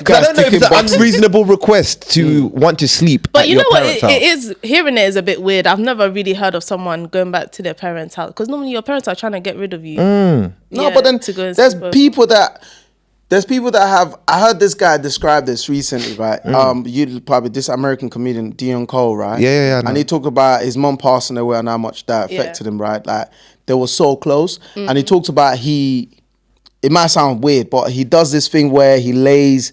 Because I don't know if it's an unreasonable request to want to sleep. But at you your know what? parents' house. It is, hearing it is a bit weird. I've never really heard of someone going back to their parents' house because normally your parents are trying to get rid of you. No, but then there's people that have. I heard this guy describe this recently, right? You probably this American comedian Danie Cole, right? Yeah. And he talked about his mom passing away and how much that affected him, right? Like they were so close, and he talked about it might sound weird, but he does this thing where he lays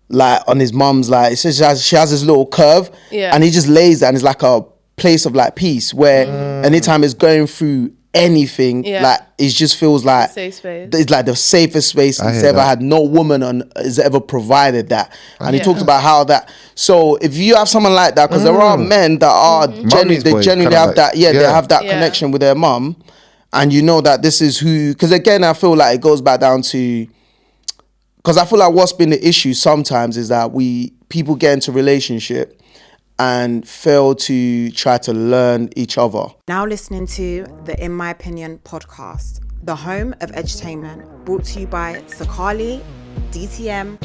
like on his mum's, like she has this little curve, and he just lays there, and it's like a place of like peace where anytime it's going through anything, like it just feels like safe space. It's like the safest space he's ever had. No woman has ever provided that, and he talked about how that. So if you have someone like that, because there are men that are genuinely have that, they have that connection with their mum. And you know that this is who, because again, I feel like it goes back down to, because I feel like what's been the issue sometimes is that people get into relationship and fail to try to learn each other. Now listening to the In My Opinion podcast, the home of edutainment, brought to you by Sakali, DTM,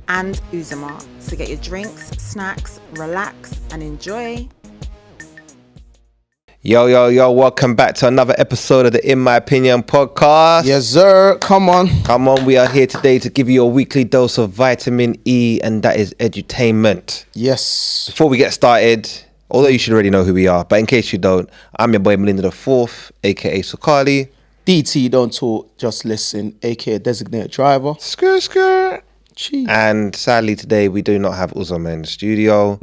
and Uzuma. So get your drinks, snacks, relax, and enjoy. Yo, welcome back to another episode of the In My Opinion podcast. Yes, sir. Come on. We are here today to give you a weekly dose of vitamin E, and that is edutainment. Yes. Before we get started, although you should already know who we are, but in case you don't, I'm your boy Melinda the Fourth, aka Sukali. DT, don't talk, just listen, aka designated driver. Skr. Jeez. And sadly today we do not have Uzoma in the studio.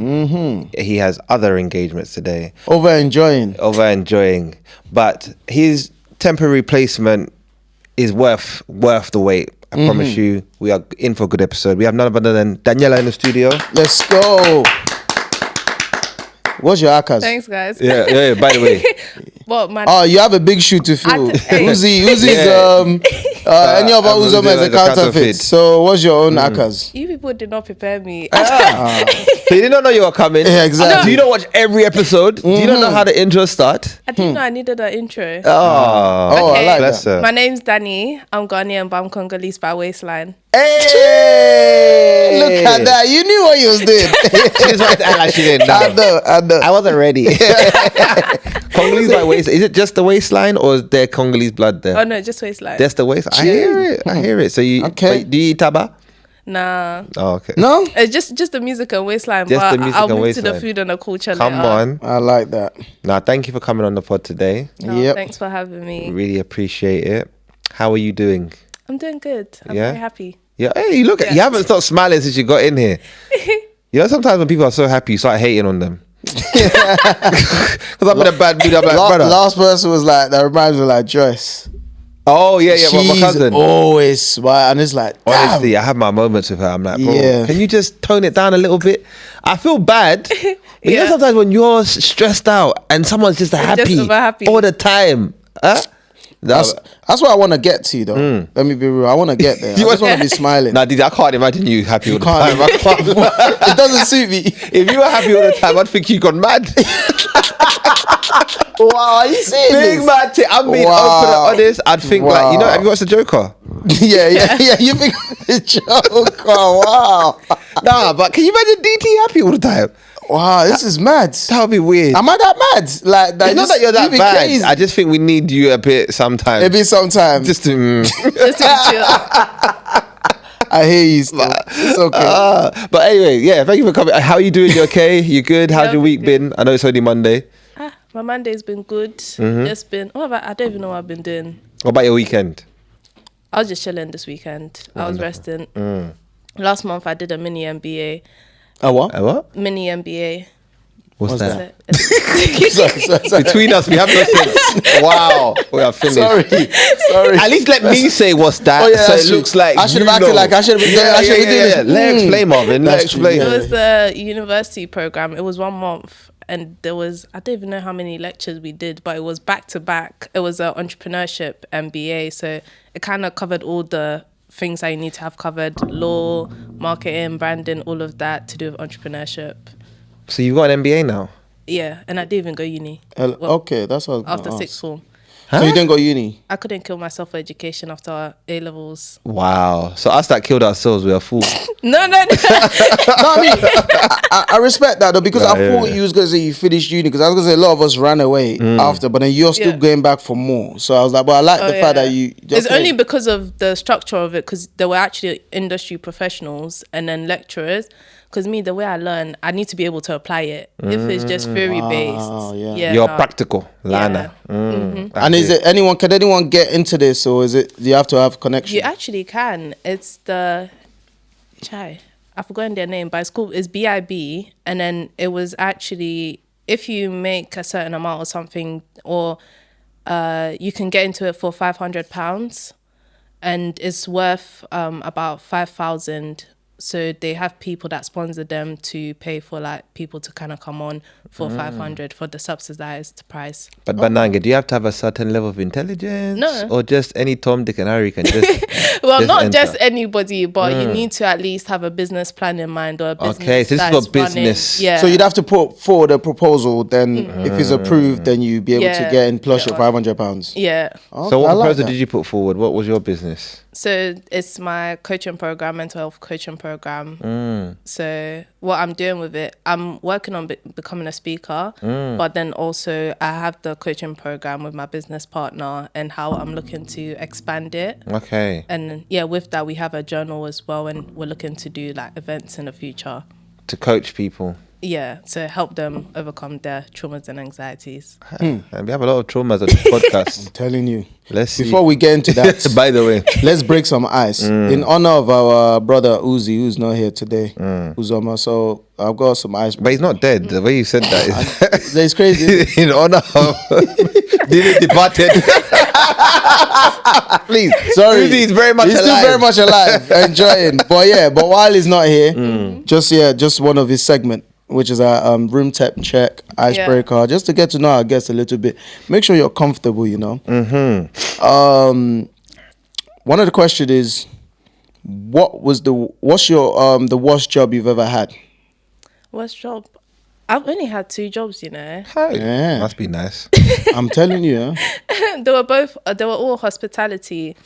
He has other engagements today. Over enjoying. But his temporary placement is worth the wait. I promise you. We are in for a good episode. We have none other than Daniela in the studio. Let's go. What's your akas? Thanks, guys. Yeah. By the way. Well, you have a big shoe to fill. Uzi's any of our Uzoma is a counterfeit. So what's your own akas? You people did not prepare me. So you did not know you were coming. Yeah, exactly. Do you not watch every episode? Do you not know how the intro starts? I didn't know I needed an intro. Okay. I like Bless that. her. My name's Danie. I'm Ghanaian, but I'm Congolese by waistline. Hey, look at that. You knew what you was doing. She just wanted to act like she didn't know. I know. I wasn't ready. Congolese by waist. Is it just the waistline or is there Congolese blood there? Oh no, just waistline. Just the waist. I hear it. So you Okay. do you eat taba? Nah. Oh, okay. No? It's just the music and waistline. Just but the music I'll and move to the waistline. food and the culture Come later. on. I like that. Now, thank you for coming on the pod today. No, Yep. Thanks for having me. Really appreciate it. How are you doing? I'm doing good. I'm Yeah? very happy. Yeah. Hey, you look. You haven't stopped smiling since you got in here. You know, sometimes when people are so happy, you start hating on them. Because I'm in a bad mood. I'm like, brother. Last person was like, that reminds me of like Joyce. Oh yeah, my She's cousin. always smile, and it's like, damn. Honestly, I have my moments with her. I'm like, bro, Yeah. can you just tone it down a little bit? I feel bad. But you know, sometimes when you're stressed out and someone's just happy, over happy. all the time, huh? That's what I want to get to, though. Let me be real. I want to get there. I just want to be smiling. Nah, Didi, I can't imagine you happy all the Can't time. I can't. It doesn't suit me. If you were happy all the time, I'd think you gone mad. Wow, are you saying Big this? mad thing. I'm being Wow. open and honest. I'd think like, you know, have you watched The Joker? Yeah. You think the joke? Wow. Nah, but can you imagine DT happy all the time? Wow, this is mad. That would be weird. Am I that mad? Like, It's not that you're that be bad. crazy. I just think we need you a bit sometimes. Maybe sometime. Just to. Just to be chill. I hear you still. It's okay. But anyway, yeah, thank you for coming. How are you doing? You okay? You good? How's Yeah, your week good. been? I know it's only Monday. My Monday's been good. Just been. I don't even know what I've been doing. What about your weekend? I was just chilling this weekend. I was resting. Last month I did a mini MBA. Oh, what? What? Mini MBA. What's So that? Sorry. Between us, we have no sense. Wow, we are finished. Sorry. At least let me say what's that, Oh, yeah, so that's it true. looks like I should have you acted know. like I should have been doing I should be doing this. Let explain, Marvin. Let That's true, explain. It was the university program. It was 1 month, and there was, I don't even know how many lectures we did, but it was back to back. It was an entrepreneurship MBA, so it kind of covered all the things that you need to have covered: law, marketing, branding, all of that to do with entrepreneurship. So you've got an MBA now? Yeah, and I didn't even go uni. Okay, that's what I was After gonna sixth ask. form. So you didn't go uni? I couldn't kill myself for education after A levels. Wow. So us that killed ourselves, we are fools. No. No, I mean, I respect that though, because I thought you was gonna say you finished uni, because I was gonna say a lot of us ran away after, but then you're still going back for more. So I was like, but I like the fact that you. It's only because of the structure of it, because there were actually industry professionals and then lecturers. Because me, the way I learn, I need to be able to apply it. If it's just theory based, you're practical, Lana. And is it anyone? Can anyone get into this, or is it you have to have connection? You actually can. It's the I've forgotten their name, but it's BIB, and then it was actually if you make a certain amount or something, or you can get into it for £500, and it's worth about 5,000. So they have people that sponsor them to pay for like people to kind of come on for 500 for the subsidized price. But Bananga, do you have to have a certain level of intelligence? No. Or just any Tom, Dick and Harry can just well, not just anybody, but you need to at least have a business plan in mind or a business. Okay, so this is for business. Yeah. So you'd have to put forward a proposal. Then, if it's approved, then you'd be able to get in plush at £500. Yeah. Okay, so what I like proposal that. did you put forward? What was your business? So it's my coaching program, mental health coaching program. So what I'm doing with it, I'm working on becoming a speaker, but then also I have the coaching program with my business partner and how I'm looking to expand it. Okay. And with that, we have a journal as well, and we're looking to do like events in the future. To coach people. Yeah, to help them overcome their traumas and anxieties. And we have a lot of traumas on this podcast. I'm telling you. Let's see. Before we get into that, by the way, let's break some ice. In honor of our brother Uzi, who's not here today, Uzoma. So I've got some ice. but he's not dead. The way you said that is It's crazy. in honor of Dini departed. Please, Sorry, Uzi is very much he's alive. still very much alive, enjoying. But while he's not here, just one of his segment, which is our room temp check, icebreaker, just to get to know our guests a little bit. Make sure you're comfortable, you know. One of the questions is, what's your the worst job you've ever had? Worst job? I've only had 2 jobs, you know. Yeah. Must be nice. I'm telling you. They were all hospitality,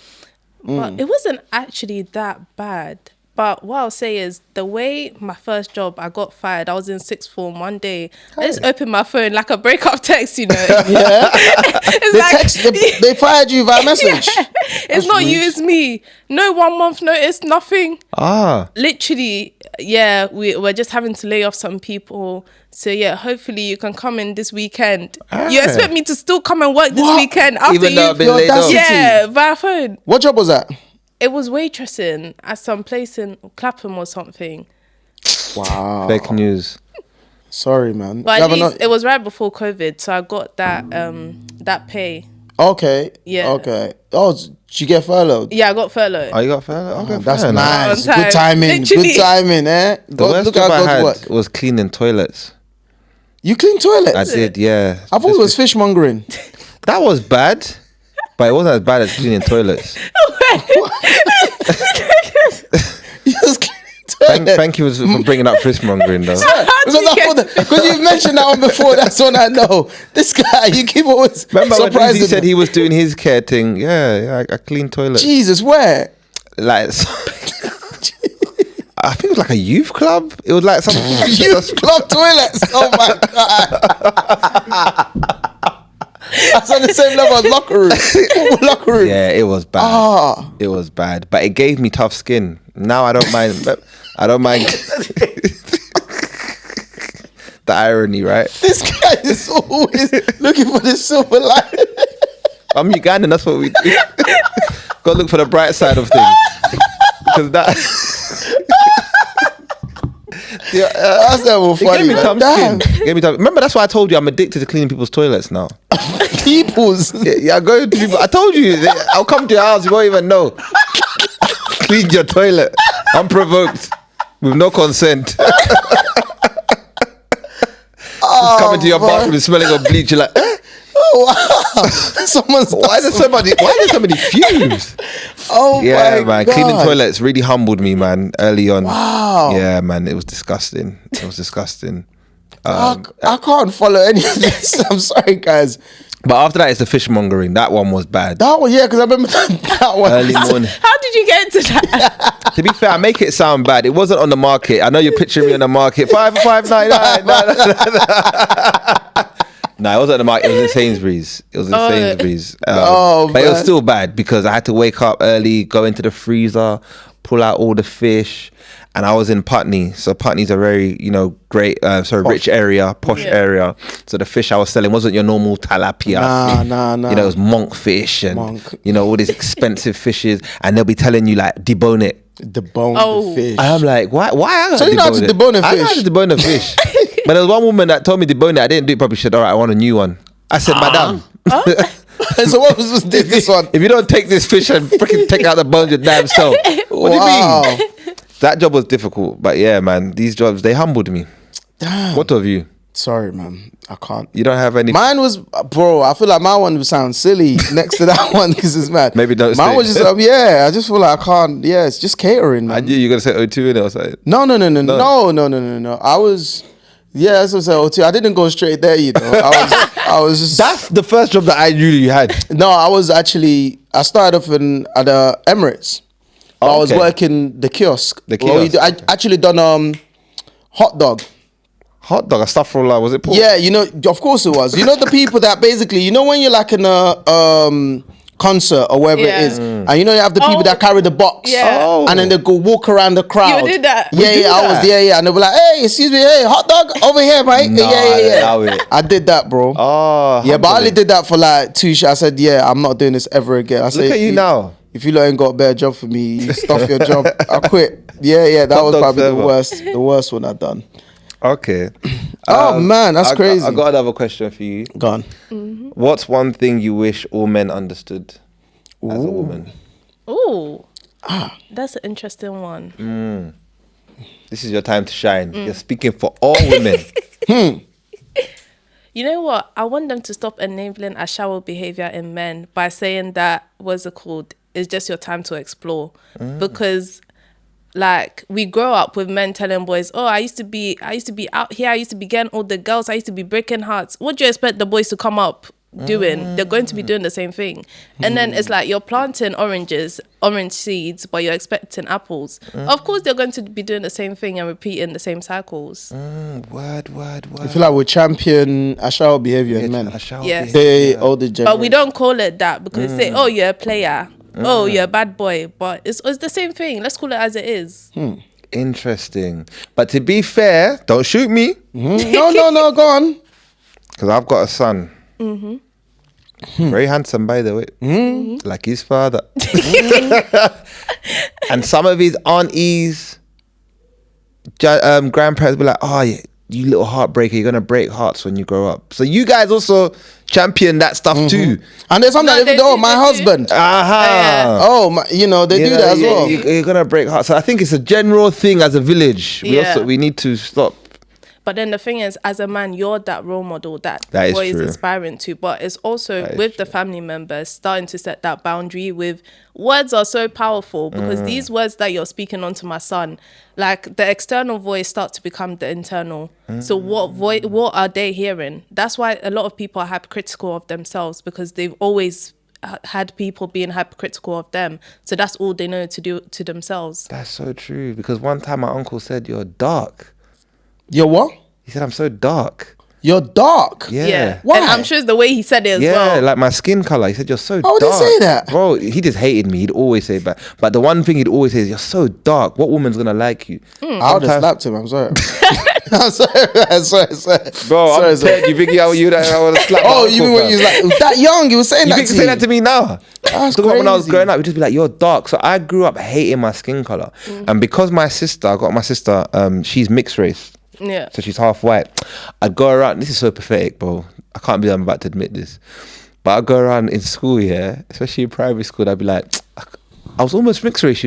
but it wasn't actually that bad. But what I'll say is, the way my first job, I got fired. I was in sixth form one day. I just opened my phone like a breakup text, you know. Yeah. They fired you via message. Yeah. It's not you, it's me. No 1 month notice, nothing. Literally, we're just having to lay off some people. So hopefully you can come in this weekend. You expect me to still come and work this weekend after Even though I've been laid off? Yeah, via phone. What job was that? It was waitressing at some place in Clapham or something. Wow. Fake news. Sorry, man. But at least it was right before COVID, so I got that pay. Okay. Yeah. Okay. Oh, did you get furloughed? Yeah, I got furloughed. Oh, you got furloughed? Okay, That's fair enough. nice. On time. Good timing. Literally. Good timing, eh? The worst job I had was cleaning toilets. You clean toilets? I did, yeah. I thought it was fishmongering. That was bad, but it wasn't as bad as cleaning toilets. Thank you for bringing up fishmongering, though. Because you've mentioned that one before. That's one I know. This guy, you keep always Remember when surprising he said he was doing his care thing? Yeah, I clean toilets. Jesus, where? Like, I think it was like a youth club. It was like some youth club toilets. Oh my god. That's on the same level as locker room. Locker room. Yeah, it was bad. It was bad, but it gave me tough skin. Now I don't mind. I don't mind. The irony, right? This guy is always looking for the silver lining. I'm Ugandan. That's what we do. Gotta look for the bright side of things. Because that's never funny. Gave me tough skin. Remember, that's why I told you I'm addicted to cleaning people's toilets now. People's? Yeah, I go to people. I told you. I'll come to your house. You won't even know. Clean your toilet. Unprovoked. With no consent. Coming to your bathroom smelling of bleach. You're like, oh wow. Why is there so many fumes? Oh yeah, my man. God. Cleaning toilets really humbled me, man, early on. Wow. Yeah, man. It was disgusting. I can't follow any of this. I'm sorry, guys. But after that, it's the fishmongering. That one was bad. That one, yeah, because I remember that one. Early morning. How did you get into that? To be fair, I make it sound bad. It wasn't on the market. I know you're picturing me on the market. 5 for $5.99. No, it wasn't on the market. It was in Sainsbury's. But it was still bad because I had to wake up early, go into the freezer, pull out all the fish. And I was in Putney. So Putney's a very, great, rich area, posh area. So the fish I was selling wasn't your normal tilapia. Nah. It was monkfish and, all these expensive fishes. And they'll be telling you, like, debone it. Debone the fish. I'm like, why? So you know how to debone a fish? I know how to debone a fish. But there was one woman that told me debone it. I didn't do it properly. She said, all right, I want a new one. I said, madam. So what was this one? If you don't take this fish and freaking take out the bones your damn self. What do you mean? That job was difficult. But yeah, man, these jobs, they humbled me. Damn. What of you? Sorry, man. I can't. You don't have any? Mine was, bro, I feel like my one would sound silly next to that one because it's mad. Maybe don't. Mine was just, I just feel like I can't, it's just catering, man. I knew you were going to say O2 in it or something. No. I was, that's what I said, O2. I didn't go straight there, I was just. That's the first job that I knew you had. No, I started off at the Emirates. I was working the kiosk. I actually done hot dog. Hot dog, astaghfirullah, was it pork? Yeah, of course it was. You know the people that basically, when you're like in a concert or wherever it is, and you have the people that carry the box, and then they go walk around the crowd. You did that? And they were like, hey, excuse me, hey, hot dog over here, mate. Yeah. I did that, bro. Oh, yeah, but I only did that for like 2 shots. I said, I'm not doing this ever again. I said, look at you now. If you ain't got a better job for me, you stuff your job. I quit. Yeah, that was probably the worst one I've done. Okay. Oh man, that's crazy. I got another question for you. Go on. Mm-hmm. What's one thing you wish all men understood as a woman? Ooh. That's an interesting one. This is your time to shine. You're speaking for all women. You know what? I want them to stop enabling a shallow behavior in men by saying that, what's it called? It's just your time to explore. Because like we grow up with men telling boys, oh, I used to be out here, I used to be getting all the girls, I used to be breaking hearts. What do you expect the boys to come up doing? They're going to be doing the same thing. And then it's like you're planting orange seeds, but you're expecting apples. Of course they're going to be doing the same thing and repeating the same cycles. Word. I feel like we champion a shallow behavior in men. Yes. But we don't call it that because they say, oh, you're a player. Oh, you're a bad boy. But it's the same thing. Let's call it as it is. Interesting. But to be fair, don't shoot me. No, go on. Because I've got a son. Very handsome, by the way. Like his father. And some of his aunties, grandparents be like, oh, yeah, you little heartbreaker, you're going to break hearts when you grow up. So you guys also champion that stuff too. And there's some that even my husband. They do that as well. You're going to break hearts. So I think it's a general thing as a village. We need to stop. But then the thing is, as a man, you're that role model that boy is inspiring to. But it's also with the family members starting to set that boundary with words are so powerful because these words that you're speaking onto my son, like the external voice starts to become the internal. So what are they hearing? That's why a lot of people are hypercritical of themselves because they've always had people being hypercritical of them. So that's all they know to do to themselves. That's so true. Because one time my uncle said, you're dark. You're what? He said, I'm so dark. You're dark? Yeah. Why? And I'm sure it's the way he said it as well. Yeah, like my skin color. He said, you're so dark. How would he say that? Bro, he just hated me. He'd always say that. But the one thing he'd always say is, you're so dark. What woman's going to like you? I would have slapped him. I'm sorry. I'm sorry. Bro, I'm dead. You think I would have slapped Oh, you mean when you was like, that young, you were saying that to me? You think you say that to me now? That's crazy. When I was growing up, he'd just be like, you're dark. So I grew up hating my skin color. And because I got my sister, she's mixed race. Yeah. So she's half white. I'd go around, this is so pathetic, bro. I can't believe I'm about to admit this. But I'd go around in school, especially in primary school, I'd be like, I was almost mixed race,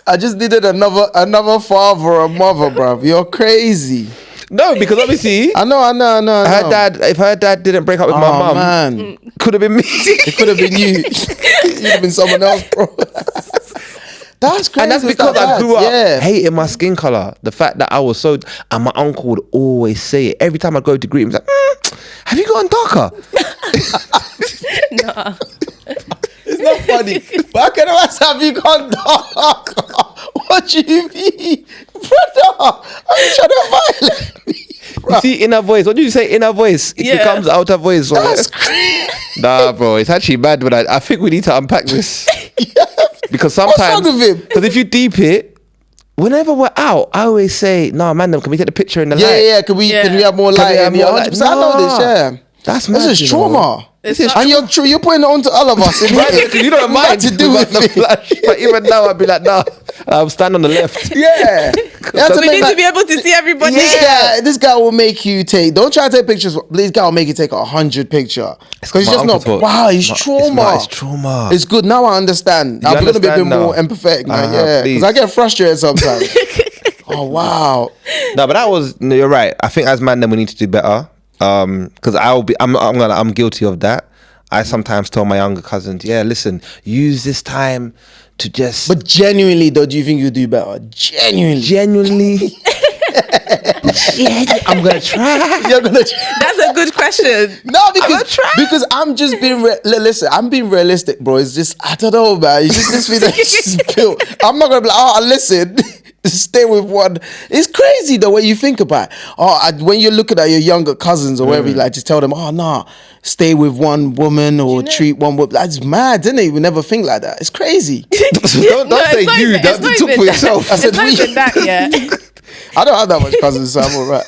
I just needed another father or mother, bruv. You're crazy. No, because obviously I know. If her dad didn't break up with my mum, could have been me. It could have been you. You'd have been someone else, bro. That's crazy. And that's because I grew up hating my skin color. The fact that I was so, and my uncle would always say it every time I go to greet him. He's like, have you gotten darker? No. It's not funny. But I can ask, have you gone darker? What do you mean? Brother, are you trying to violate me? You see inner voice. What do you say? Inner voice. It becomes outer voice. That's crazy. Nah, bro. It's actually bad. But I think we need to unpack this. Because sometimes, what's wrong with him? Because if you deep it, whenever we're out, I always say, "No, man, can we take the picture in the light? Yeah. Can we have more light? Have more light? 100%. I know this. Yeah, that's mad, this is trauma. It's and you're putting it onto all of us. You don't mind to do with the flash, but even now I'd be like, nah, I'll stand on the left. Yeah, we need to be able to see everybody. This guy will make you take. Don't try to take pictures. This guy will make you take 100 pictures because it's just not. Wow, it's trauma. It's trauma. It's good. Now I understand. I'm gonna be a bit more empathetic now. Yeah, because I get frustrated sometimes. Oh wow. No, but you're right. I think as man, then we need to do better. Because I'm guilty of that. I sometimes tell my younger cousins, listen, use this time to just. But genuinely, though, do you think you do better? Genuinely. I'm gonna try. You're gonna try. That's a good question. No, because I'm just being listen. I'm being realistic, bro. It's just I don't know, man. It's just this thing that's just built. I'm not gonna be like, listen. Stay with one. It's crazy the way you think about it. When you're looking at your younger cousins or whatever, you like just tell them, stay with one woman or treat one woman. That's mad, isn't it? We never think like that. It's crazy. don't say you. Don't talk for yourself. I said it's not even that yet. I don't have that much cousins, so I'm all right.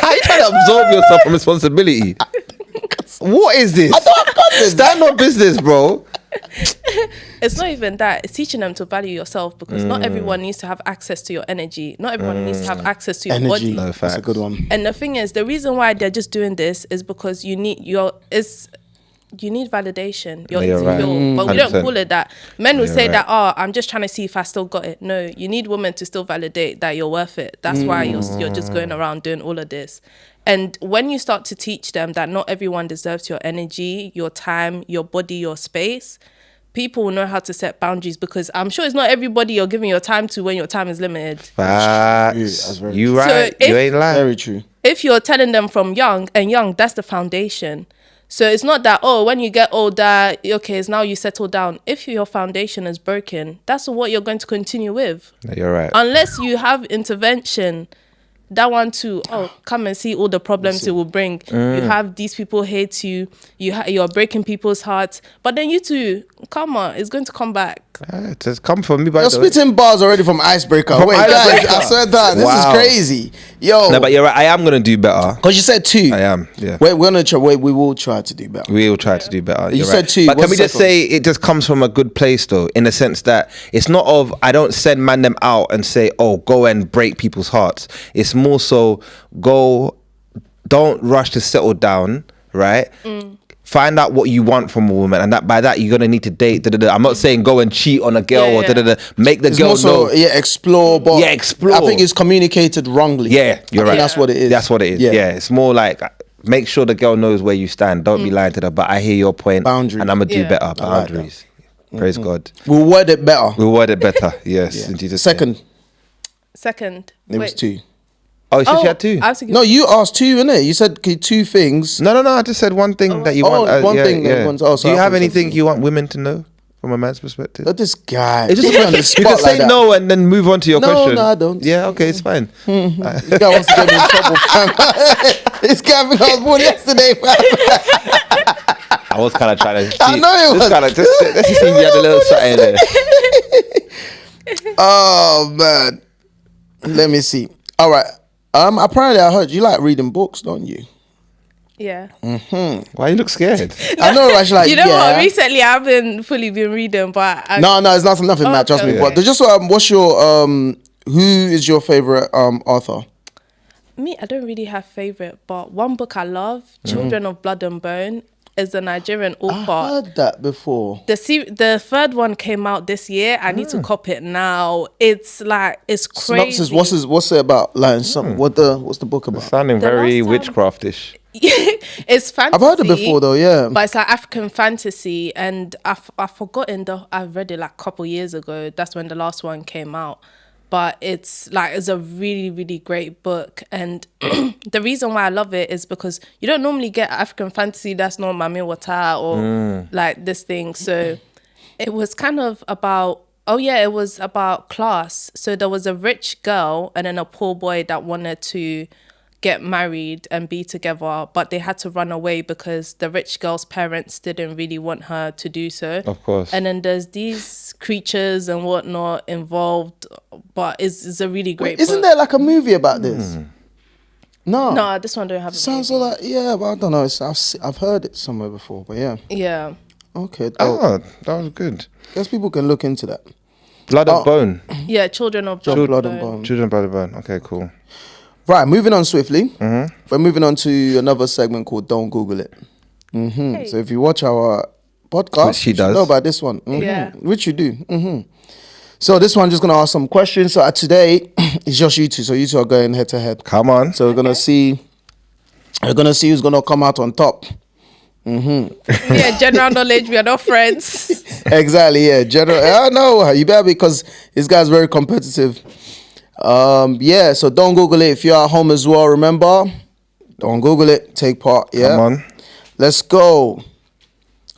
How are you trying to absorb yourself from responsibility? What is this? I don't have cousins. Stand on business, bro. It's not even that. It's teaching them to value yourself because not everyone needs to have access to your energy. Not everyone needs to have access to your body. No, that's a good one. And the thing is, the reason why they're just doing this is because you need validation. You're right. but we 100%. don't call it that. Men will say right. that, I'm just trying to see if I still got it. No, you need women to still validate that you're worth it. That's why you're just going around doing all of this. And when you start to teach them that not everyone deserves your energy, your time, your body, your space, people will know how to set boundaries because I'm sure it's not everybody you're giving your time to when your time is limited. Facts. That's You right. So you ain't lying. Very true. If you're telling them from young, that's the foundation. So it's not that, when you get older, okay, it's now you settle down. If your foundation is broken, that's what you're going to continue with. You're right. Unless you have intervention, that one too, come and see all the problems it will bring. You have these people hate you, you're breaking people's hearts. But then you two, come on, it's going to come back. It has come from me, by You're the way. spitting bars already from Icebreaker. Wait, guys, I said that. This is crazy. Yo. No, but you're right. I am going to do better. Because you said 2. I am, yeah. We're gonna try. We will try to do better. We will try to do better. You You're said right. 2. But What's can we the just second say it just comes from a good place, though, in the sense that it's not I don't send man them out and say, go and break people's hearts. It's more so, don't rush to settle down, right? Find out what you want from a woman, and by that you're gonna need to date. I'm not saying go and cheat on a girl or make the It's girl more so, know. explore. But explore. I think it's communicated wrongly. Yeah, you're right. That's what it is. That's what it is. Yeah, it's more like make sure the girl knows where you stand. Don't be lying to her. But I hear your point. Boundaries. And I'm gonna do better. like Boundaries. Praise God. We'll word it better. We'll word it better. Yes, in Jesus' name. Second. It was 2. Oh, she had 2. No, you asked 2, innit? You said 2 things. No. I just said one thing that you want. One thing. Do you have anything you want women to know from a man's perspective? But this guy. It's just on the spot you can say like that. no and then move on to your question. No, I don't. Yeah, okay, it's fine. This guy wants to get me in trouble, fam. This guy think I was born yesterday, fam. I was kind of trying to. I know it was. Let's just see if you had a little something there. Oh man. Let me see. All right. Apparently I heard you like reading books, don't you? Yeah. Why you look scared? I know, actually. Like, you know what? Recently, I haven't fully been reading, but no, it's nothing, man. Trust me. But just what's your who is your favorite author? Me, I don't really have favorite, but one book I love, Children of Blood and Bone, is a Nigerian author. I heard that before. The third one came out this year. I need to cop it now. It's crazy. Synopsis. What's it about? Like, what's the book about? Sounding very witchcraftish. It's fantasy. I've heard it before though, yeah. But it's like African fantasy, and I've forgotten I've read it like a couple years ago. That's when the last one came out. But it's a really, really great book. And the reason why I love it is because you don't normally get African fantasy that's not Mami Wata or like this thing. So it was kind of about, it was about class. So there was a rich girl and then a poor boy that wanted to get married and be together, but they had to run away because the rich girl's parents didn't really want her to do so. Of course. And then there's these creatures and whatnot involved, but it's a really great book. Isn't there like a movie about this? No, this one don't have. Sounds like but I don't know. I've heard it somewhere before, but yeah. Yeah. Okay. Oh, that was good. Guess people can look into that. Blood and Bone. Yeah, Children of Blood and Bone. Children of Blood and Bone. Okay, cool. Right, moving on swiftly. We're moving on to another segment called Don't Google It. Hey. So if you watch our podcast, which she you does. know about this one. Yeah. Which you do. So this one, just going to ask some questions. So today, it's just you two. So you two are going head to head. Come on. So we're going to see who's going to come out on top. Yeah, general knowledge. We are not friends. Exactly, yeah. I know. You better, because this guy's very competitive. So don't Google it. If you're at home as well, remember, don't Google it. Take part. Yeah. Come on. Let's go.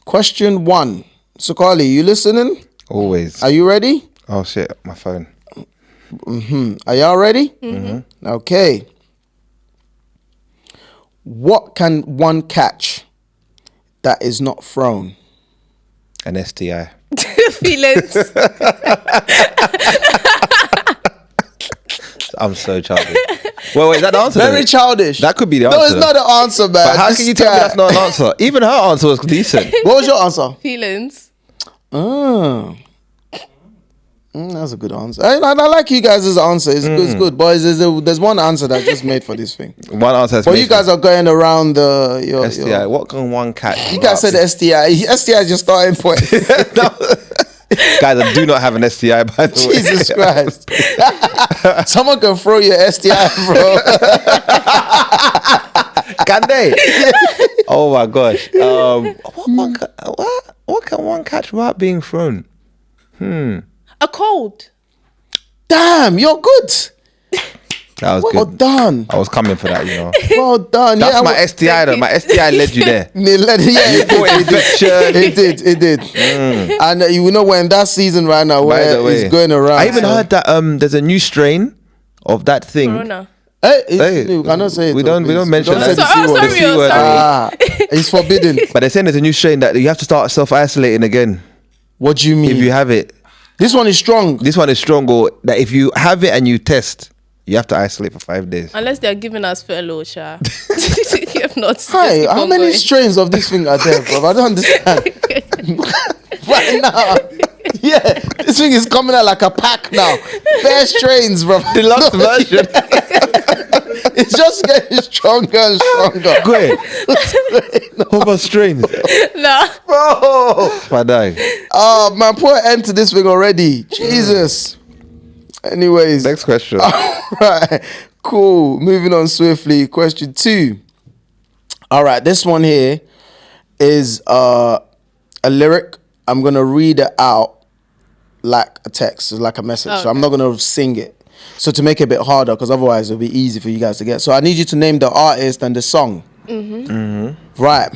Question 1. So Carly, you listening? Always. Are you ready? Oh shit, my phone. Are y'all ready? Okay. What can one catch that is not thrown? An STI. Feelings. I'm so childish. Well, wait, is that the answer? Very childish. That could be the answer. No, it's not the answer, man. But how can you tell me that's not an answer? Even her answer was decent. What was your answer? Feelings. That's a good answer. I like you guys' answer. It's good, boys. There's one answer that I just made for this thing. One answer. But you guys are going around your STI. What can one catch? You guys said STI. STI is your starting point. Guys, I do not have an STI, by the way. Jesus Christ. Someone can throw your STI, bro. Can they? Oh my gosh. What can one catch without being thrown? A cold. Damn, you're good. That was Well good. done. I was coming for that, Well done. That's my STI though. My STI led you there. It did. And you know we're in that season right now where it's going around. I even heard that there's a new strain of that thing. Corona. Hey, we cannot say it. We don't mention that. Sorry. It's forbidden. But they're saying there's a new strain that you have to start self-isolating again. What do you mean? If you have it. This one is strong. This one is strong, or that if you have it and you test, you have to isolate for 5 days. Unless they're giving us furlough, Sha. If not, Hi, how many strains of this thing are there, bro? I don't understand. Right now. Yeah, this thing is coming out like a pack now. Bare strains, bro. The last version. It's just getting stronger and stronger. Go ahead. What about strains? No. Bro. My dog. Oh, man, poor end to this thing already. Jesus. Anyways. Next question. Right. Cool. Moving on swiftly. Question 2. All right. This one here is a lyric. I'm going to read it out like a text, like a message. Okay. So I'm not going to sing it. So to make it a bit harder, because otherwise it'll be easy for you guys to get. So I need you to name the artist and the song. Right.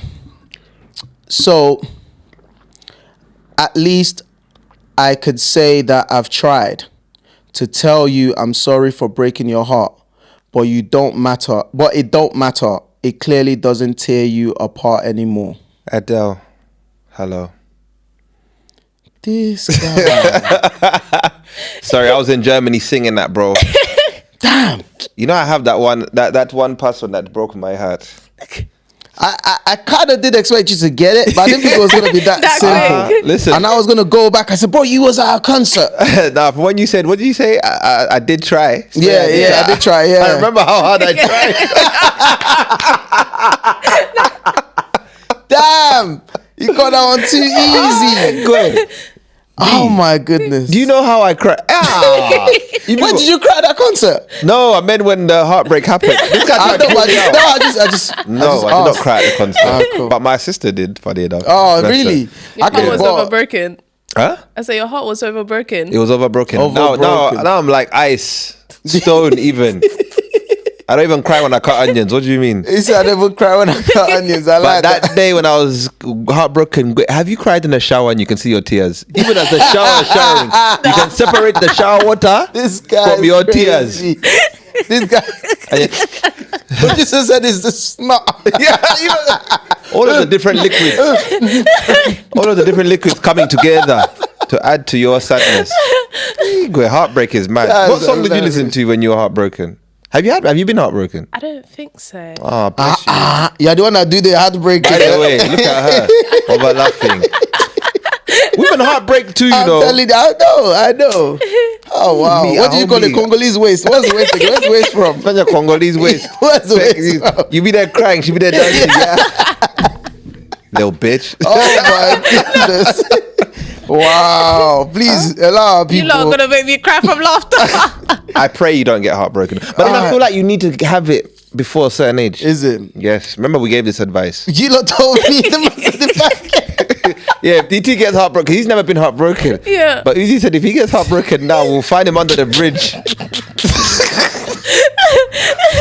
So at least I could say that I've tried to tell you I'm sorry for breaking your heart, but it don't matter. It clearly doesn't tear you apart anymore. Adele. Hello. This guy. Sorry, I was in Germany singing that, bro. Damn. You know, I have that one person that broke my heart. I kind of did expect you to get it, but I didn't think it was going to be that simple. Listen. And I was going to go back. I said, bro, you was at our concert. Nah, but when you said, what did you say? I did try. So Yeah, I did try, yeah. I remember how hard I tried. Damn. You got that one too easy. Go ahead. Oh my goodness. Do you know how I cried? When did you cry at that concert? No, I meant when the heartbreak happened. This guy I tried to pull me out. I did not cry at the concert. Cool. But my sister did, funny enough. Oh, really? Your heart was overbroken. Huh? I said your heart was overbroken. It was overbroken. Now I'm like ice, stone even. I don't even cry when I cut onions. What do you mean? He said I never cry when I cut onions. I like that day when I was heartbroken, have you cried in the shower and you can see your tears? Even as the shower is showering, you can separate the shower water from your tears. This guy. What you just said is the snot. All of the different liquids coming together to add to your sadness. Heartbreak is mad. What song did you listen to when you were heartbroken? Have you been heartbroken? I don't think so. Oh, bless you. You're the one that do the heartbreak. By the way, look at her over laughing. We've been heartbreak too, you know. Telling you, I know. Oh wow! What do you call it? Congolese waist? What's the waist? Where's the waist from? Such a Congolese waist. Where's the waist from? You be there crying, she be there dancing. Yeah. Little bitch. Oh my goodness! Wow! Please allow people. You lot are gonna make me cry from laughter. I pray you don't get heartbroken, but then I feel like you need to have it before a certain age. Is it? Yes. Remember, we gave this advice. You lot told me the fact. Yeah, if DT gets heartbroken, he's never been heartbroken. Yeah. But Uzi said if he gets heartbroken now, we'll find him under the bridge.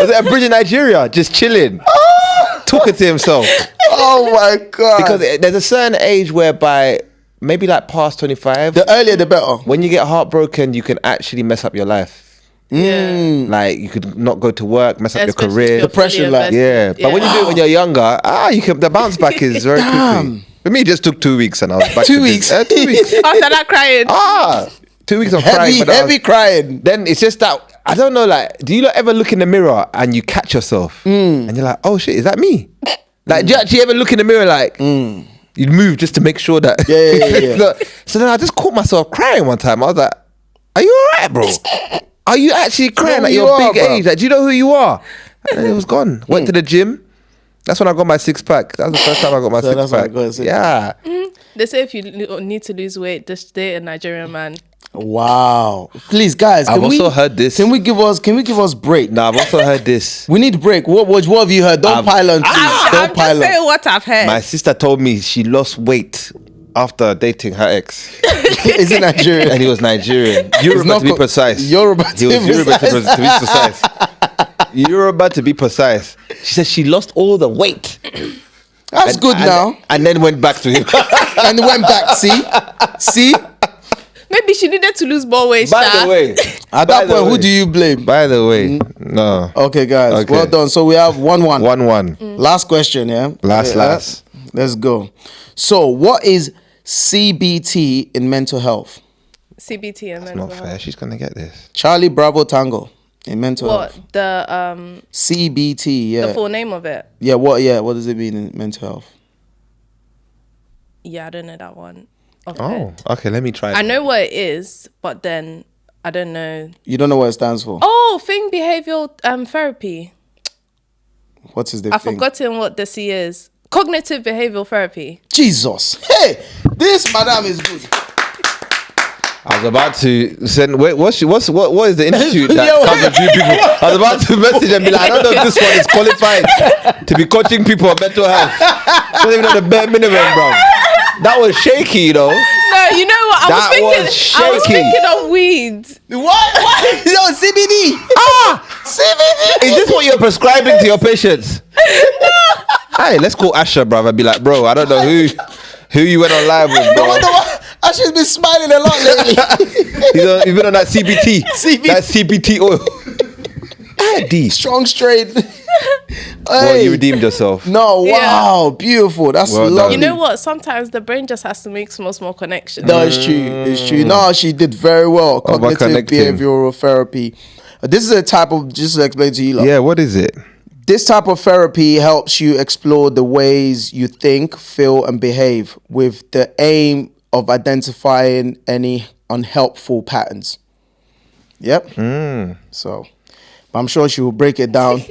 Was it a bridge in Nigeria? Just chilling. Talking to himself. Oh my God. Because there's a certain age whereby maybe like past 25. The earlier the better. When you get heartbroken, you can actually mess up your life. Like you could not go to work, mess up your career. Depression, like. Yeah. But when you do it when you're younger, the bounce back is very quickly. For me, it just took 2 weeks and I was back. 2 weeks? 2 weeks. After that crying. 2 weeks of crying. Heavy crying. Then it's just that, I don't know, like, do you ever look in the mirror and you catch yourself? And you're like, oh shit, is that me? Like, do you actually ever look in the mirror like, you'd move just to make sure that. Yeah. So then I just caught myself crying one time. I was like, are you alright, bro? Are you actually crying at your big age? Like, do you know who you are? And then it was gone. Went to the gym. That's when I got my 6-pack. That was the first time I got my 6-pack. Yeah. They say if you need to lose weight, just date a Nigerian man. Wow. Please, guys. I've also heard this. Can we give us break? No, I've also heard this. We need break. What have you heard? Don't pile on. I'm just saying what I've heard. My sister told me she lost weight after dating her ex. Is it Nigerian? And he was Nigerian. Yoruba to be precise. Yoruba to be precise. Yoruba to be precise. She said she lost all the weight. That's good now. And then went back to him. And went back. See? Maybe she needed to lose more weight. By the way. At that point, who do you blame? By the way. No. Okay, guys. Okay. Well done. So we have 1-1. 1-1. Last question, yeah? Last. Let's go. So what is CBT in mental health? CBT in mental health. Not fair. She's going to get this. Charlie Bravo Tango in mental health. What? The CBT, yeah. The full name of it? Yeah, what does it mean in mental health? Yeah, I don't know that one. Okay, let me try. I know what it is, but then I don't know. You don't know what it stands for? Behavioral therapy. What is the I've forgotten what the C is. Cognitive behavioral therapy. Jesus. Hey, this madam is good. I was about to send. Wait, what is the institute that covers you people? I was about to message and be like, I don't know if this one is qualified to be coaching people on mental health. Not even at the bare minimum, bro. That was shaky, you know. No, you know what? I was thinking of weed. What? No, CBD. CBD. Is this what you're prescribing to your patients? Hey, let's call Asha, bro, and be like, bro, I don't know who you went on live with, bro. Asha's been smiling a lot lately. He's been on that CBT. That CBT oil. D. Strong strain. Well, you redeemed yourself. No, wow, beautiful. That's lovely. You know what? Sometimes the brain just has to make small connections. No, it's true. It's true. No, she did very well. Cognitive behavioral therapy. This is a type of, just to explain to you. Yeah, what is it? This type of therapy helps you explore the ways you think, feel, and behave with the aim of identifying any unhelpful patterns. Yep. So, But I'm sure she will break it down.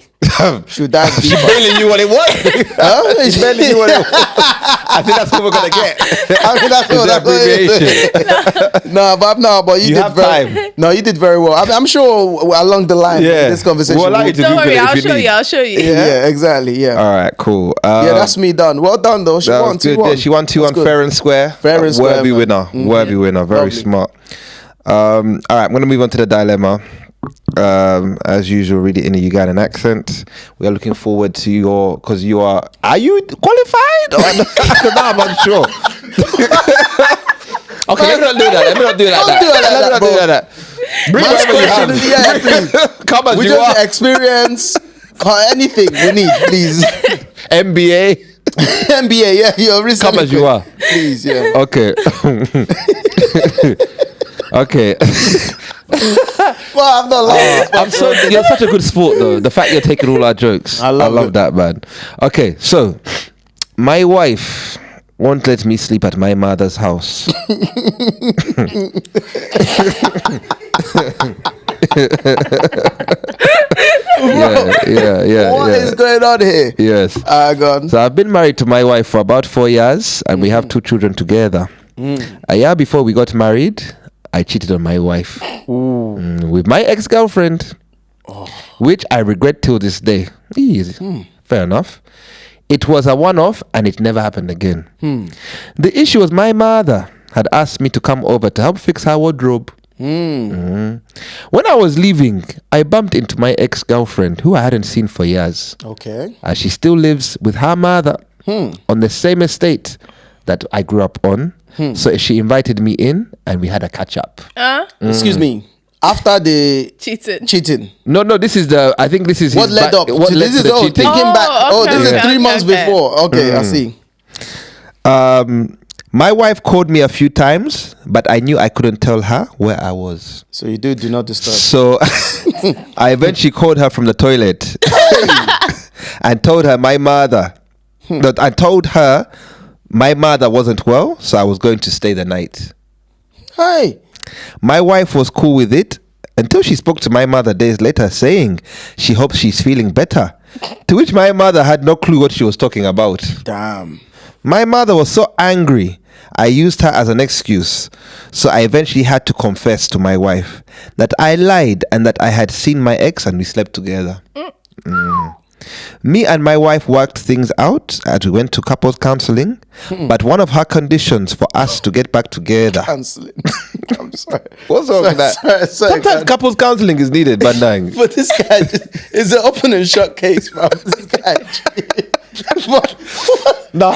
She'll dive She deeper. barely knew what it was. She barely knew what it was. I think that's what we're gonna get. I mean, that's what Abbreviation. but you did very. time. No, you did very well. I'm sure along the line, Yeah. this conversation. We'll allow you to Don't Google worry, it if I'll you show need. you. I'll show you. yeah, exactly. Yeah. All right, cool. Yeah, that's me done. Well done, though. She That won was good. 2-1. Yeah, she won 2-1 That's good. fair and square. Fair and square, Worthy man. winner. Worthy winner. Very Lovely. smart. All right, I'm gonna move on to the dilemma. As usual, read it in a Ugandan accent. We are looking forward to your, because you are you qualified? Because now I'm unsure. Okay, let me not do that. Let me not do that. Don't do it like Let me that, not do bro. that. Bring Man's whatever you question have. is, yeah, please. Come as We you just are. experience anything we need, please. MBA. NBA, yeah, you're recently. Come as you are. Please, yeah. Okay. Okay. Well, I'm not lying. I'm so you're such a good sport though. The fact you're taking all our jokes. I love it. that, man. Okay, so my wife won't let me sleep at my mother's house. Yeah. What is going on here? Yes. God. So I've been married to my wife for about 4 years, and we have 2 children together. A year before we got married, I cheated on my wife with my ex-girlfriend, which I regret till this day. Easy. Fair enough. It was a one-off, and it never happened again. The issue was my mother had asked me to come over to help fix her wardrobe. When I was leaving, I bumped into my ex-girlfriend, who I hadn't seen for years. Okay. She still lives with her mother on the same estate that I grew up on. So she invited me in, and we had a catch up. Excuse me. After the Cheating. No, this is I think this is what led up? What to led this to is the cheating. thinking back. Okay, This is okay, 3 months okay. before. Okay, I see. My wife called me a few times, but I knew I couldn't tell her where I was. So you do not disturb. So I eventually called her from the toilet and told her my mother wasn't well, so I was going to stay the night. Hey. My wife was cool with it until she spoke to my mother days later saying she hopes she's feeling better, to which my mother had no clue what she was talking about. Damn. My mother was so angry, I used her as an excuse. So I eventually had to confess to my wife that I lied and that I had seen my ex and we slept together. Me and my wife worked things out as we went to couples counseling, but one of her conditions for us to get back together. Canceling. I'm sorry. What's wrong with that? Sorry, Sometimes couples counseling is needed, but nang. But this guy is an open and shut case, bro. This guy. Nah.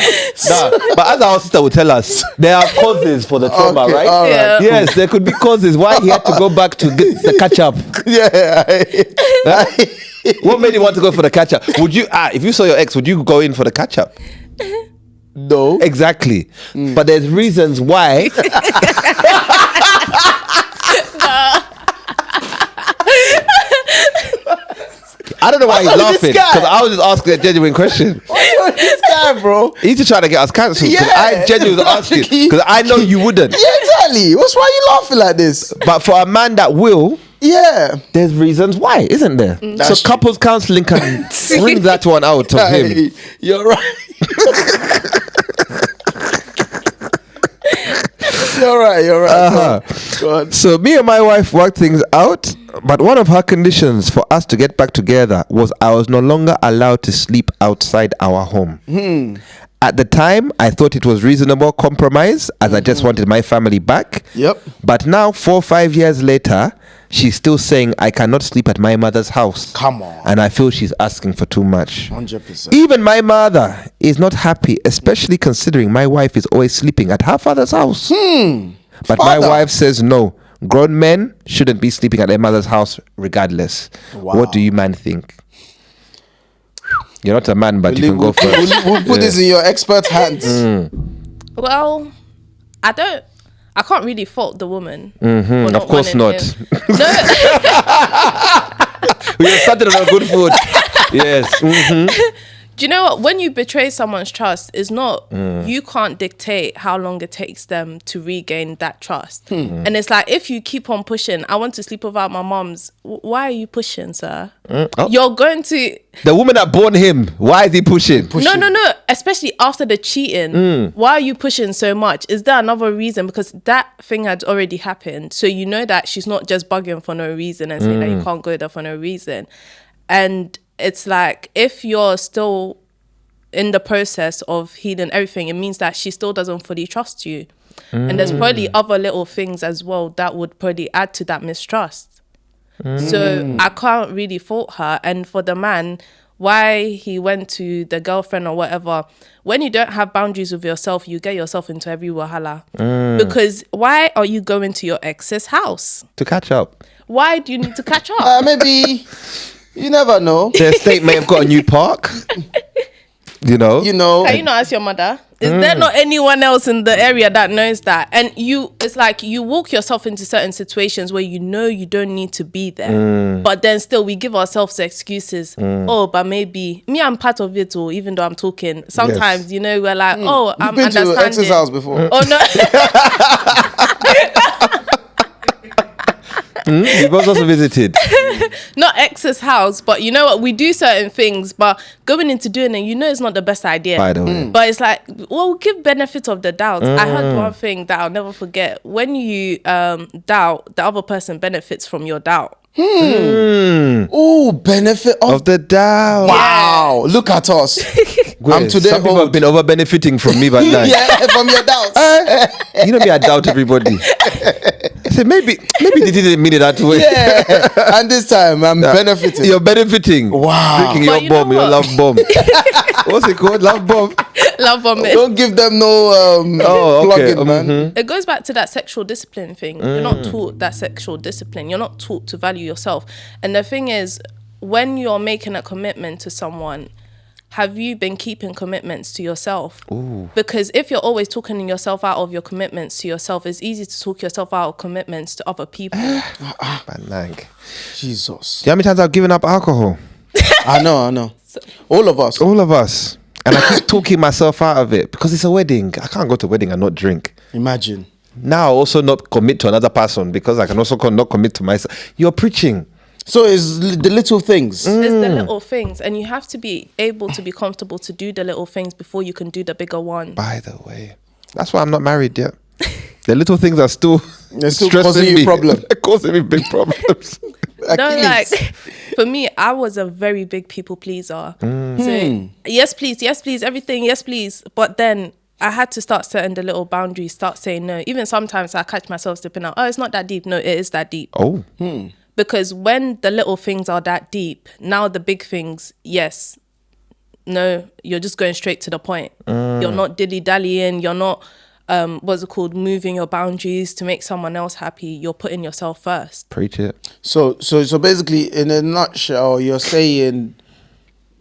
But as our sister would tell us, there are causes for the trauma, Okay, right? all right. Yeah. Yes, there could be causes why he had to go back to get the catch up. Yeah. What made you want to go for the catch up? Would you, if you saw your ex, would you go in for the catch up? No. Exactly. But there's reasons why. I don't know why he's laughing, because I was just asking a genuine question. This guy, bro. He's just trying to get us cancelled. Yeah, I genuinely was asking, tricky. because I know you wouldn't. Yeah, exactly. Why are you laughing like this? But for a man that will, Yeah. there's reasons why, isn't there? So That's true. couples counselling can bring that one out of him. Hey, you're right. You're right. Go on. So me and my wife worked things out, but one of her conditions for us to get back together was I was no longer allowed to sleep outside our home. At the time, I thought it was reasonable compromise as I just wanted my family back. Yep. But now, 4 or 5 years later, she's still saying I cannot sleep at my mother's house. Come on. And I feel she's asking for too much. 100%. Even my mother is not happy, especially considering my wife is always sleeping at her father's house. But my Father. wife says no. Grown men shouldn't be sleeping at their mother's house regardless. Wow. What do you man think? You're not a man, but you can go first. We'll put this in your expert hands. Well, I can't really fault the woman. Of course not. No, We have started on a good foot. Yes. Do you know what? When you betray someone's trust, it's not, you can't dictate how long it takes them to regain that trust. And it's like, if you keep on pushing, I want to sleep without my mom's. Why are you pushing, sir? You're going to... The woman that born him, why is he pushing? No. Especially after the cheating. Why are you pushing so much? Is there another reason? Because that thing had already happened. So you know that she's not just bugging for no reason and saying that you can't go there for no reason. And it's like, if you're still in the process of healing everything, it means that she still doesn't fully trust you. And there's probably other little things as well that would probably add to that mistrust. So I can't really fault her. And for the man, why he went to the girlfriend or whatever, when you don't have boundaries with yourself, you get yourself into every wahala. Because why are you going to your ex's house? To catch up. Why do you need to catch up? Maybe... You never know. The estate may have got a new park. You know. Can you not ask your mother? Is there not anyone else in the area that knows that? And it's like you walk yourself into certain situations where you know you don't need to be there. But then still we give ourselves excuses. Oh, but maybe I'm part of it too, even though I'm talking. Sometimes, you know, we're like, oh, I'm understanding. You've been to ex's house before. Oh, no. You've also visited. Not ex's house, but you know what? We do certain things, but going into doing it, you know it's not the best idea. By the way. But it's like, well, give benefit of the doubt. I heard one thing that I'll never forget. When you doubt, the other person benefits from your doubt. Oh, benefit of the doubt. Wow, look at us. I'm today. Some people have been over benefiting from me, but yeah, from your doubts. You know me, I doubt everybody. I said maybe they didn't mean it that way. Yeah, and this time I'm benefiting. You're benefiting. Wow, drinking your bomb, your love bomb. What's it called? Love bomb. Love bomb. Don't give them no plug-in, man. It goes back to that sexual discipline thing. You're not taught that sexual discipline. You're not taught to value yourself. And the thing is, when you're making a commitment to someone, have you been keeping commitments to yourself? Ooh. Because if you're always talking yourself out of your commitments to yourself, it's easy to talk yourself out of commitments to other people. Jesus. Do you know how many times I've given up alcohol? I know. All of us. And I keep talking myself out of it because it's a wedding. I can't go to a wedding and not drink. Imagine. Now I also not commit to another person because I can also not commit to myself. You're preaching. So it's the little things. It's the little things. And you have to be able to be comfortable to do the little things before you can do the bigger one. By the way, that's why I'm not married yet. The little things are still causing you problems. They're causing me big problems. For me, I was a very big people pleaser. So, yes, please, everything, yes, please. But then I had to start setting the little boundaries, start saying no. Even sometimes I catch myself slipping out. Oh, it's not that deep. No, it is that deep. Oh. Because when the little things are that deep, now the big things, yes, no, you're just going straight to the point. You're not dilly-dallying. You're not, moving your boundaries to make someone else happy. You're putting yourself first. Preach it. So basically, in a nutshell, you're saying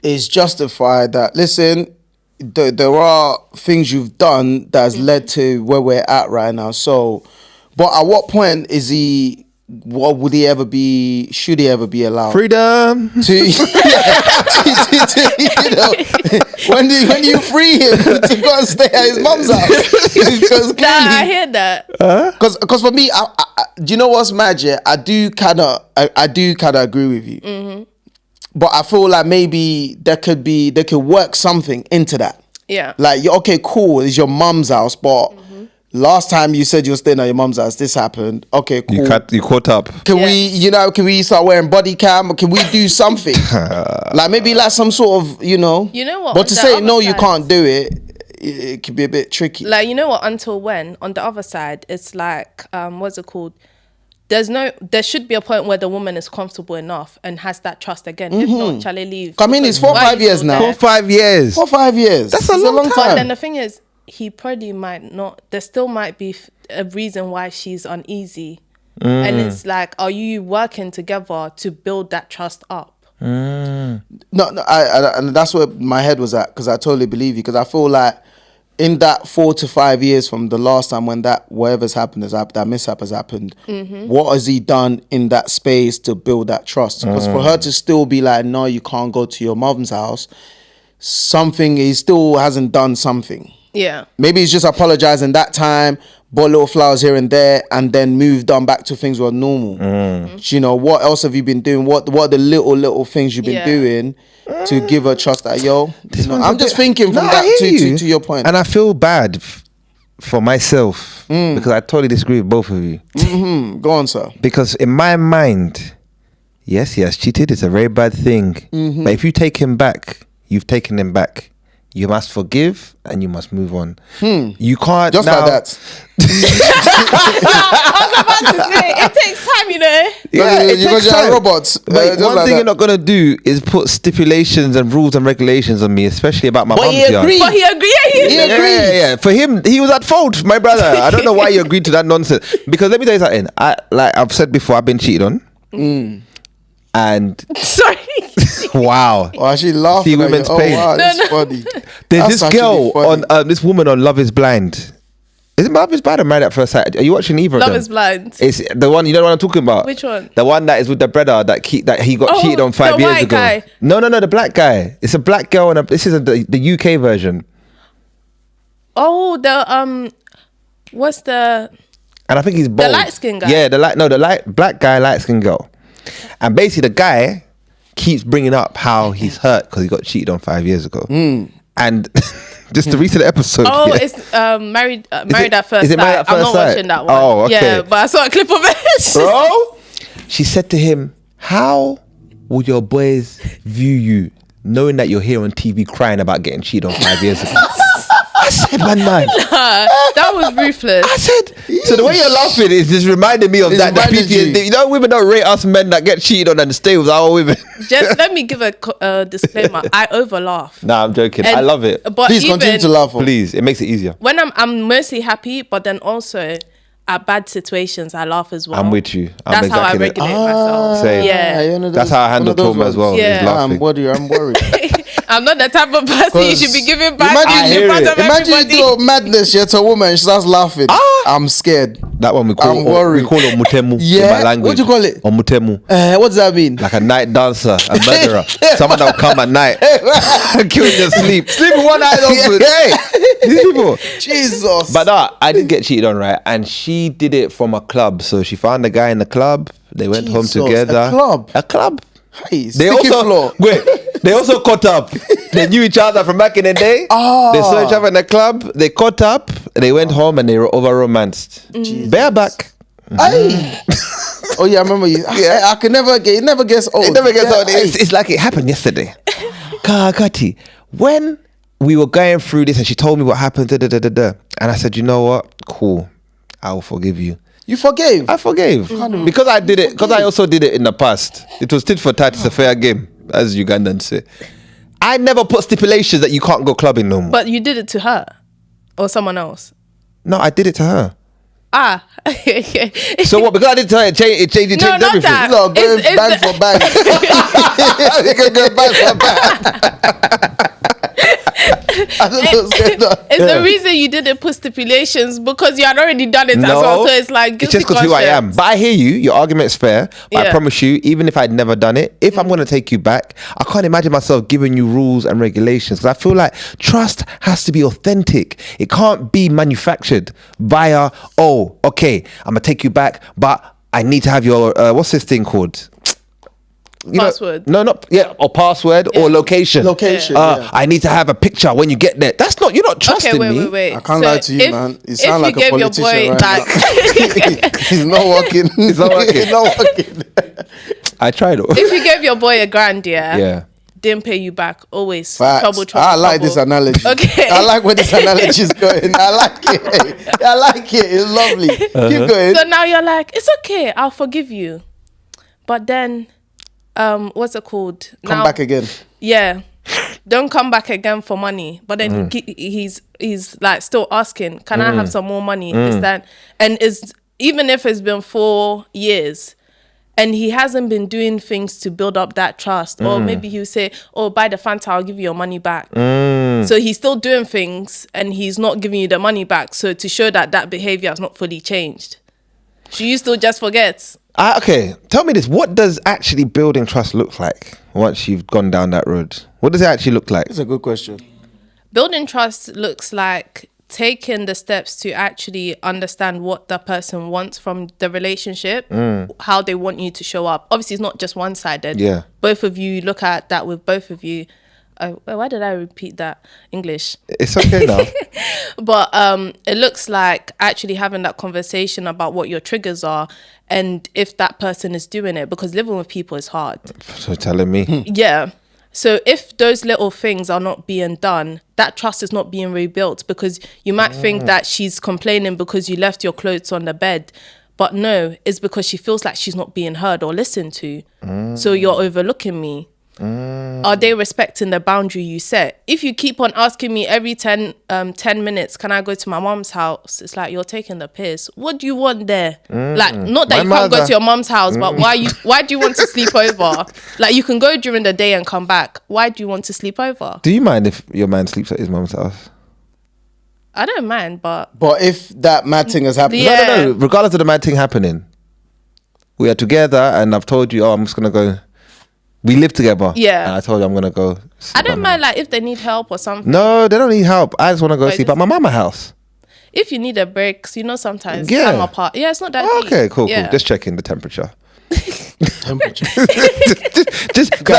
it's justified that, listen, there are things you've done that has led to where we're at right now. So, but at what point is he... What would he ever be? Should he ever be allowed? Freedom. When you free him to go and stay at his mum's house? Because clearly, I hear that. Because for me, I, do you know what's magic? I do kind of agree with you. But I feel like maybe they could work something into that. Yeah. Like, okay, cool. It's your mum's house, but. Last time you said you were staying at your mum's house, this happened. Okay, cool. You caught up. Can we start wearing body cam? Can we do something? Like maybe like some sort of, You know what? But to say no, you can't do it, it could be a bit tricky. Like, you know what? Until when? On the other side, it's like, what's it called? There should be a point where the woman is comfortable enough and has that trust again. If not, shall I leave? I mean, it's 4 or 5 years now. 4 or 5 years. 4 or 5 years. That's a long time. But then the thing is, he probably might not. There still might be a reason why she's uneasy, and it's like, are you working together to build that trust up? No, and that's where my head was at, because I totally believe you. Because I feel like in that 4 to 5 years from the last time when that whatever's happened that mishap has happened, what has he done in that space to build that trust? Because for her to still be like, no, you can't go to your mum's house. something, he still hasn't done something. Yeah. Maybe he's just apologizing that time, bought little flowers here and there, and then moved on back to things were normal. You know, what else have you been doing? What are the little things you've been doing to give her trust that, yo, you know, I'm just thinking from that to your point. And I feel bad for myself because I totally disagree with both of you. Go on, sir. Because in my mind, yes, he has cheated. It's a very bad thing. But if you take him back, you've taken him back. You must forgive and you must move on. You can't just now, like that. I was about to say, it takes time, you know. Yeah, it takes time. Robots. But one thing you're not gonna do is put stipulations and rules and regulations on me, especially about my mum's yard. But he agreed. He agreed. Yeah. For him, he was at fault, my brother. I don't know why you agreed to that nonsense. Because let me tell you something. I've said before, I've been cheated on. And sorry. Wow. Oh, she laughing. See women's pain. Wow, that's funny. There's this girl on this woman on Love Is Blind. Is it Love Is Blind or Married at First Sight? Are you watching either of them? Love Is Blind. It's the one, you know what I'm talking about? Which one? The one that is with the brother that he got cheated on 5 years ago. Guy. No, the black guy. It's a black girl and this is the UK version. Oh, what's the? And I think he's bald. The light skin guy. Yeah, the black guy, light skin girl. And basically the guy keeps bringing up how he's hurt because he got cheated on 5 years ago. And just the recent episode. Oh, it's Married at First Sight. Is it Married at First I'm not Sight? watching that one. Oh, okay. Yeah, but I saw a clip of it. Bro, she said to him, how would your boys view you knowing that you're here on TV crying about getting cheated on 5 years ago? I said, man. That was ruthless. I said, so the way you're laughing is just reminding me of that PTSD. You know, women don't rate us men that get cheated on and stay with our women. Just let me give a disclaimer. I over laugh. Nah, I'm joking. I love it. But please continue to laugh. Please, it makes it easier. When I'm mostly happy, but then also at bad situations, I laugh as well. I'm with you. That's how I regulate myself. Same. Yeah. That's how I handle trauma as well. Yeah. I'm worried. I'm not the type of person you should be giving back in front of imagine everybody. you do madness, you're a woman, she starts laughing. I'm scared. That one we call omutemu in my language. What do you call it? Omutemu. What does that mean? Like a night dancer, a murderer. Someone that will come at night and kill you in your sleep. Sleep with one eye open. Hey, these people. Jesus. But I did get cheated on, right? And she did it from a club. So she found a guy in the club. They went home together. A club? Hey, they also caught up. They knew each other from back in the day. They saw each other in the club. They caught up. They went home and they were over romanced. Bareback. Oh yeah, I remember you. I could never get. It never gets old. It never gets old. It's like it happened yesterday. Kakati, when we were going through this and she told me what happened, and I said, you know what? Cool, I will forgive you. You forgave? I forgave because I did it. Because I also did it in the past. It was tit for tat. It's a fair game, as Ugandans say. I never put stipulations that you can't go clubbing no more. But you did it to her or someone else? No, I did it to her. So what? Because I did to her, it changed everything. That. No, going bang for bang. You can go bang for bang. It's the reason you didn't put stipulations because you had already done it as well. So it's like it's just because who I am. But I hear you. Your argument's fair. But I promise you, even if I'd never done it, if I'm going to take you back, I can't imagine myself giving you rules and regulations. Because I feel like trust has to be authentic. It can't be manufactured via, okay, I'm going to take you back, but I need to have your, what's this thing called? Password. Or password or location. I need to have a picture when you get there. That's not, you're not trusting me. Wait. I can't lie to you, man. You sound like a politician right now. He's not working. He's not working. I tried. If you gave your boy $1,000, didn't pay you back, always trouble. I like this analogy. Okay. I like where this analogy is going. I like it. It's lovely. Keep going. So now you're like, it's okay, I'll forgive you. But then what's it called? Come back again. Yeah. Don't come back again for money. But then he's like still asking, can I have some more money? Is that, and is even if it's been 4 years and he hasn't been doing things to build up that trust, or maybe he'll say, buy the Fanta, I'll give you your money back. So he's still doing things and he's not giving you the money back. So to show that behavior has not fully changed, should you still just forget? Okay, tell me this. What does actually building trust look like once you've gone down that road? What does it actually look like? That's a good question. Building trust looks like taking the steps to actually understand what the person wants from the relationship, how they want you to show up. Obviously, it's not just one-sided. Yeah. Both of you look at that with both of you. Why did I repeat that? English. It's okay now. But it looks like actually having that conversation about what your triggers are and if that person is doing it, because living with people is hard. So telling me. Yeah. So if those little things are not being done, that trust is not being rebuilt, because you might think that she's complaining because you left your clothes on the bed. But no, it's because she feels like she's not being heard or listened to. So you're overlooking me. Are they respecting the boundary you set? If you keep on asking me every 10 minutes, can I go to my mom's house? It's like, you're taking the piss. What do you want there? Like, not that you can't go to your mom's house, but why do you want to sleep over? Like, you can go during the day and come back. Why do you want to sleep over? Do you mind if your man sleeps at his mom's house? I don't mind, but if that mad thing has happened, No. Regardless of the mad thing happening, we are together, and I've told you, I'm just gonna go. We live together. Yeah. And I told you I'm gonna go. I don't mind, like, if they need help or something. No, they don't need help. I just want to go sleep at my mama's house. If you need a break, so sometimes time apart. Yeah, it's not that deep. Okay, cool. Just checking the temperature. just I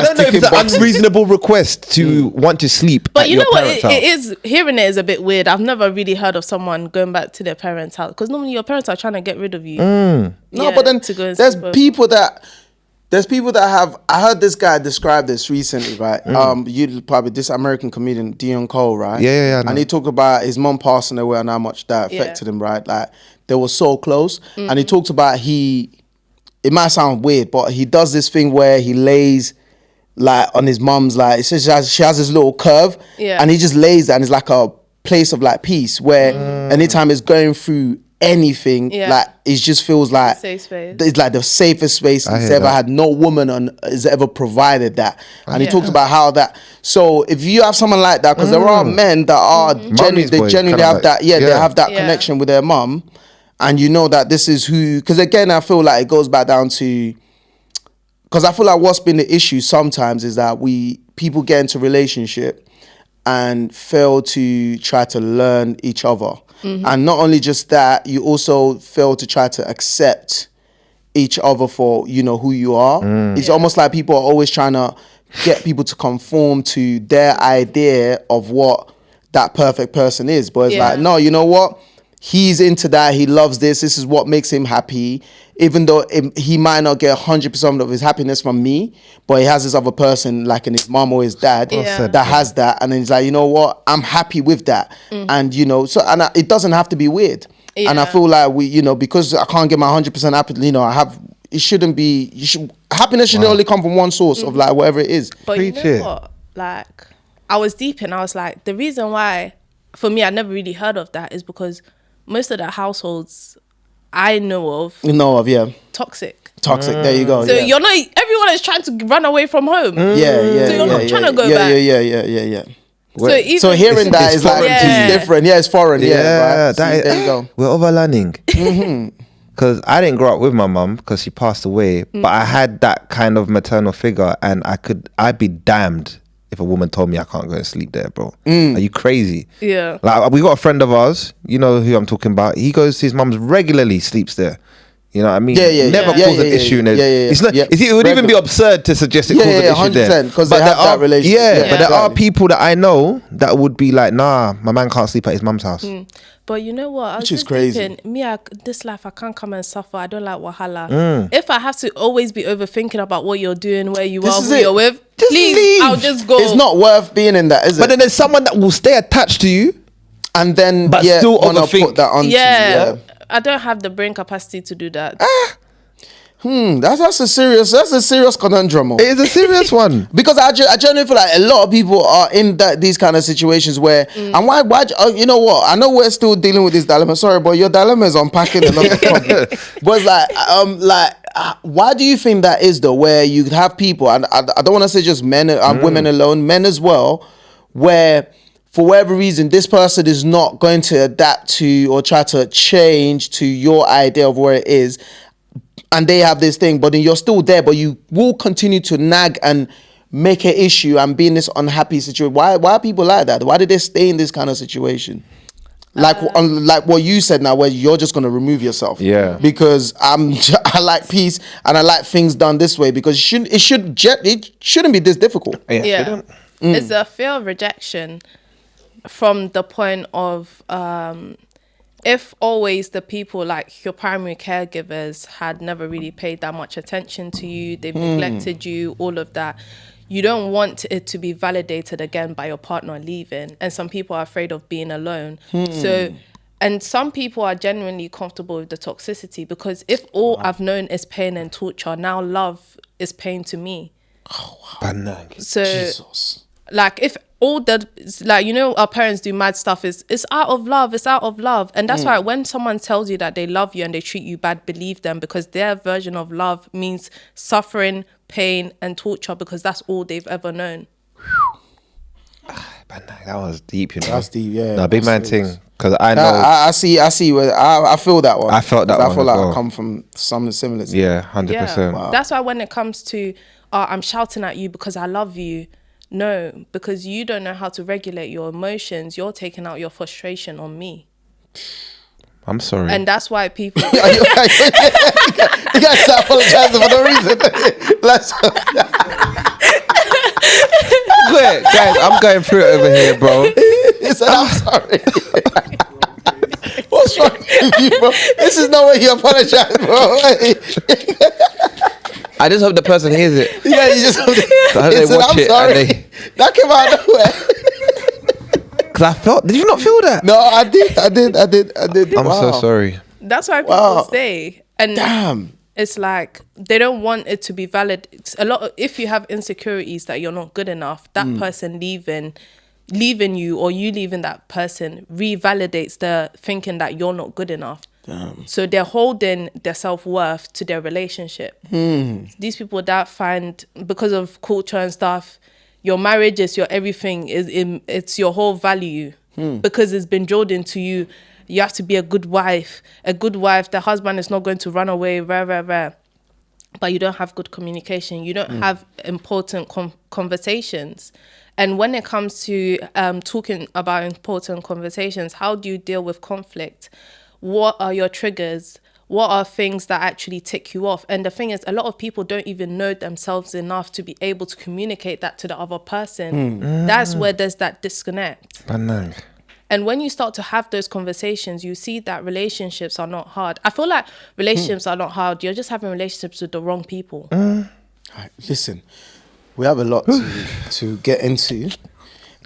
don't know if it's an unreasonable request to want to sleep. But at you your know what? parents' house. It is, hearing it is a bit weird. I've never really heard of someone going back to their parents' house, because normally your parents are trying to get rid of you. No, but then there's people that have. I heard this guy describe this recently, right? You probably, this American comedian Danie Cole, right? Yeah. And he talked about his mom passing away and how much that affected him, right? Like, they were so close. And he talked about it might sound weird, but he does this thing where he lays like on his mum's, like, she has this little curve, and he just lays there, and it's like a place of like peace where anytime it's going through anything, like, it just feels like safe space. It's like the safest space he's ever had. No woman has ever provided that. And he talks about how that. So if you have someone like that, because there are men that are genuinely have that. They have that connection with their mum. And you know that this is who, because again, I feel like it goes back down to, because I feel like what's been the issue sometimes is that people get into relationship and fail to try to learn each other. And not only just that, you also fail to try to accept each other for, who you are. It's almost like people are always trying to get people to conform to their idea of what that perfect person is. But it's like, no, you know what? He's into that. He loves this. This is what makes him happy. Even though he might not get 100% of his happiness from me, but he has this other person, like in his mom or his dad, that has that. And then he's like, you know what? I'm happy with that. And, it doesn't have to be weird. And I feel like because I can't get my 100% happy, happiness should only come from one source of like whatever it is. But you know what? Like, I was deep and I was like, the reason why, for me, I never really heard of that is because most of the households I know of, toxic. There you go. So you're not. Everyone is trying to run away from home. So you're not trying to go back. Yeah. So hearing that is like it's different. Yeah, it's foreign. Right. There you go. We're overlearning. Because I didn't grow up with my mum because she passed away, but I had that kind of maternal figure, and I'd be damned if a woman told me I can't go and sleep there, bro. Are you crazy? Yeah. Like, we got a friend of ours, you know who I'm talking about. He goes to his mum's regularly, sleeps there. You know what I mean? Never caused an issue. It's not. It would even be absurd to suggest it caused an issue there. Because they have that relationship. But there are people that I know that would be like, nah, my man can't sleep at his mum's house. But you know what? Which is crazy. This life, I can't come and suffer. I don't like wahala. If I have to always be overthinking about what you're doing, where you are, who you're with, please, leave. I'll just go. It's not worth being in that, is it? But then there's someone that will stay attached to you, and then still overthink. Put that on. I don't have the brain capacity to do that. That's a serious conundrum. It is a serious one. Because I genuinely feel like a lot of people are in these kind of situations where, and why you know what? I know we're still dealing with this dilemma. Sorry, but your dilemma is unpacking another problem. But it's why do you think that is though? Where you have people, and I don't want to say just men and women alone, men as well, where for whatever reason this person is not going to adapt to or try to change to your idea of where it is. and they have this thing, but then you're still there, but you will continue to nag and make an issue and be in this unhappy situation. Why are people like that? Why did they stay in this kind of situation? Like what you said now, where you're just gonna remove yourself. Yeah. Because I like peace and I like things done this way, because it shouldn't be this difficult. Yeah. It's a fear of rejection from the point of if always the people, like your primary caregivers, had never really paid that much attention to you, they've neglected you, all of that, you don't want it to be validated again by your partner leaving. And some people are afraid of being alone. So, and some people are genuinely comfortable with the toxicity, because if all I've known is pain and torture, now love is pain to me. So, Jesus. Like, if all the, like, you know, our parents do mad stuff, it's out of love, and that's why when someone tells you that they love you and they treat you bad, believe them, because their version of love means suffering, pain and torture, because that's all they've ever known. That was deep, you know. That's deep, yeah. No, big man thing, because I know. I see where I feel that one. I felt that one. I feel like I come from something similar to yeah, 100%. Wow. That's why when it comes to I'm shouting at you because I love you, no, because you don't know how to regulate your emotions. You're taking out your frustration on me. I'm sorry. And that's why people... you guys start apologizing for no reason. Wait, guys, I'm going through it over here, bro. He said, I'm sorry. What's wrong with you, bro? This is no way you apologize, bro. I just hope the person hears it. Yeah, you just hope they watch I'm it. Sorry. That came out of nowhere. Because I felt... Did you not feel that? No, I did. I'm so sorry. That's why people stay. And damn. It's like they don't want it to be valid. It's a lot. If you have insecurities that you're not good enough, that person leaving you, or you leaving that person, revalidates the thinking that you're not good enough. Damn. So they're holding their self-worth to their relationship. These people that find, because of culture and stuff, your marriage is your everything, it's your whole value, because it's been drilled into you. You have to be a good wife. The husband is not going to run away, rah. But you don't have good communication. You don't have important conversations. And when it comes to talking about important conversations, how do you deal with conflict? What are your triggers? What are things that actually tick you off? And the thing is, a lot of people don't even know themselves enough to be able to communicate that to the other person. That's where there's that disconnect. And when you start to have those conversations, you see that relationships are not hard. I feel like relationships are not hard. You're just having relationships with the wrong people. Right, listen, we have a lot to get into.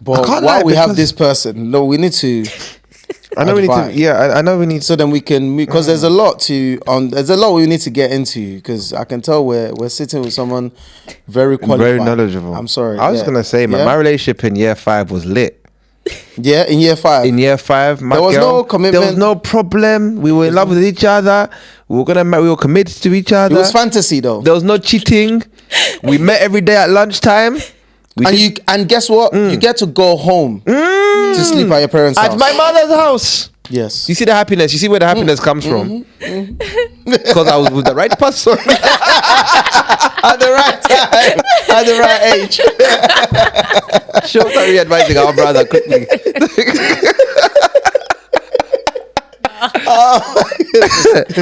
But while we have this person, no, we need to... I know advise. I know we need... So then we can... Because there's a lot we need to get into, because I can tell we're sitting with someone very qualified. Very knowledgeable. I'm sorry. I was going to say, man, my relationship in year 5 was lit. Yeah, in year 5. In year 5, there was no commitment. There was no problem. We were in love with each other. We were gonna marry. We were committed to each other. It was fantasy, though. There was no cheating. We met every day at lunchtime. And guess what? You get to go home to sleep at your parents' house. At my mother's house. Yes. You see the happiness. You see where the happiness comes from. Because I was with the right person at the right time, at the right age. She'll start re-advising our brother quickly.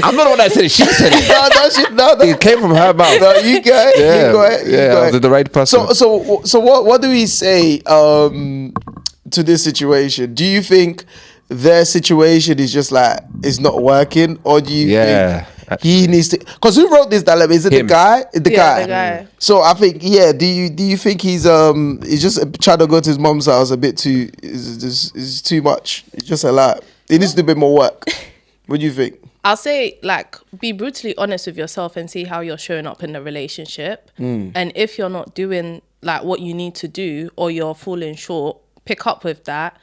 I'm not the one that said it. She said it. No. It came from her mouth. No, you go ahead. Yeah, you go ahead. I was with the right person. So what do we say to this situation? Do you think their situation is just like it's not working, or do you think he needs to? Because who wrote this dilemma? Is it Him. the guy? The guy. The guy. So I think Do you think he's just trying to go to his mom's house a bit too? Is too much? It's just a lot. He needs to do a bit more work. What do you think? I'll say, like, be brutally honest with yourself and see how you're showing up in the relationship. And if you're not doing like what you need to do, or you're falling short, pick up with that.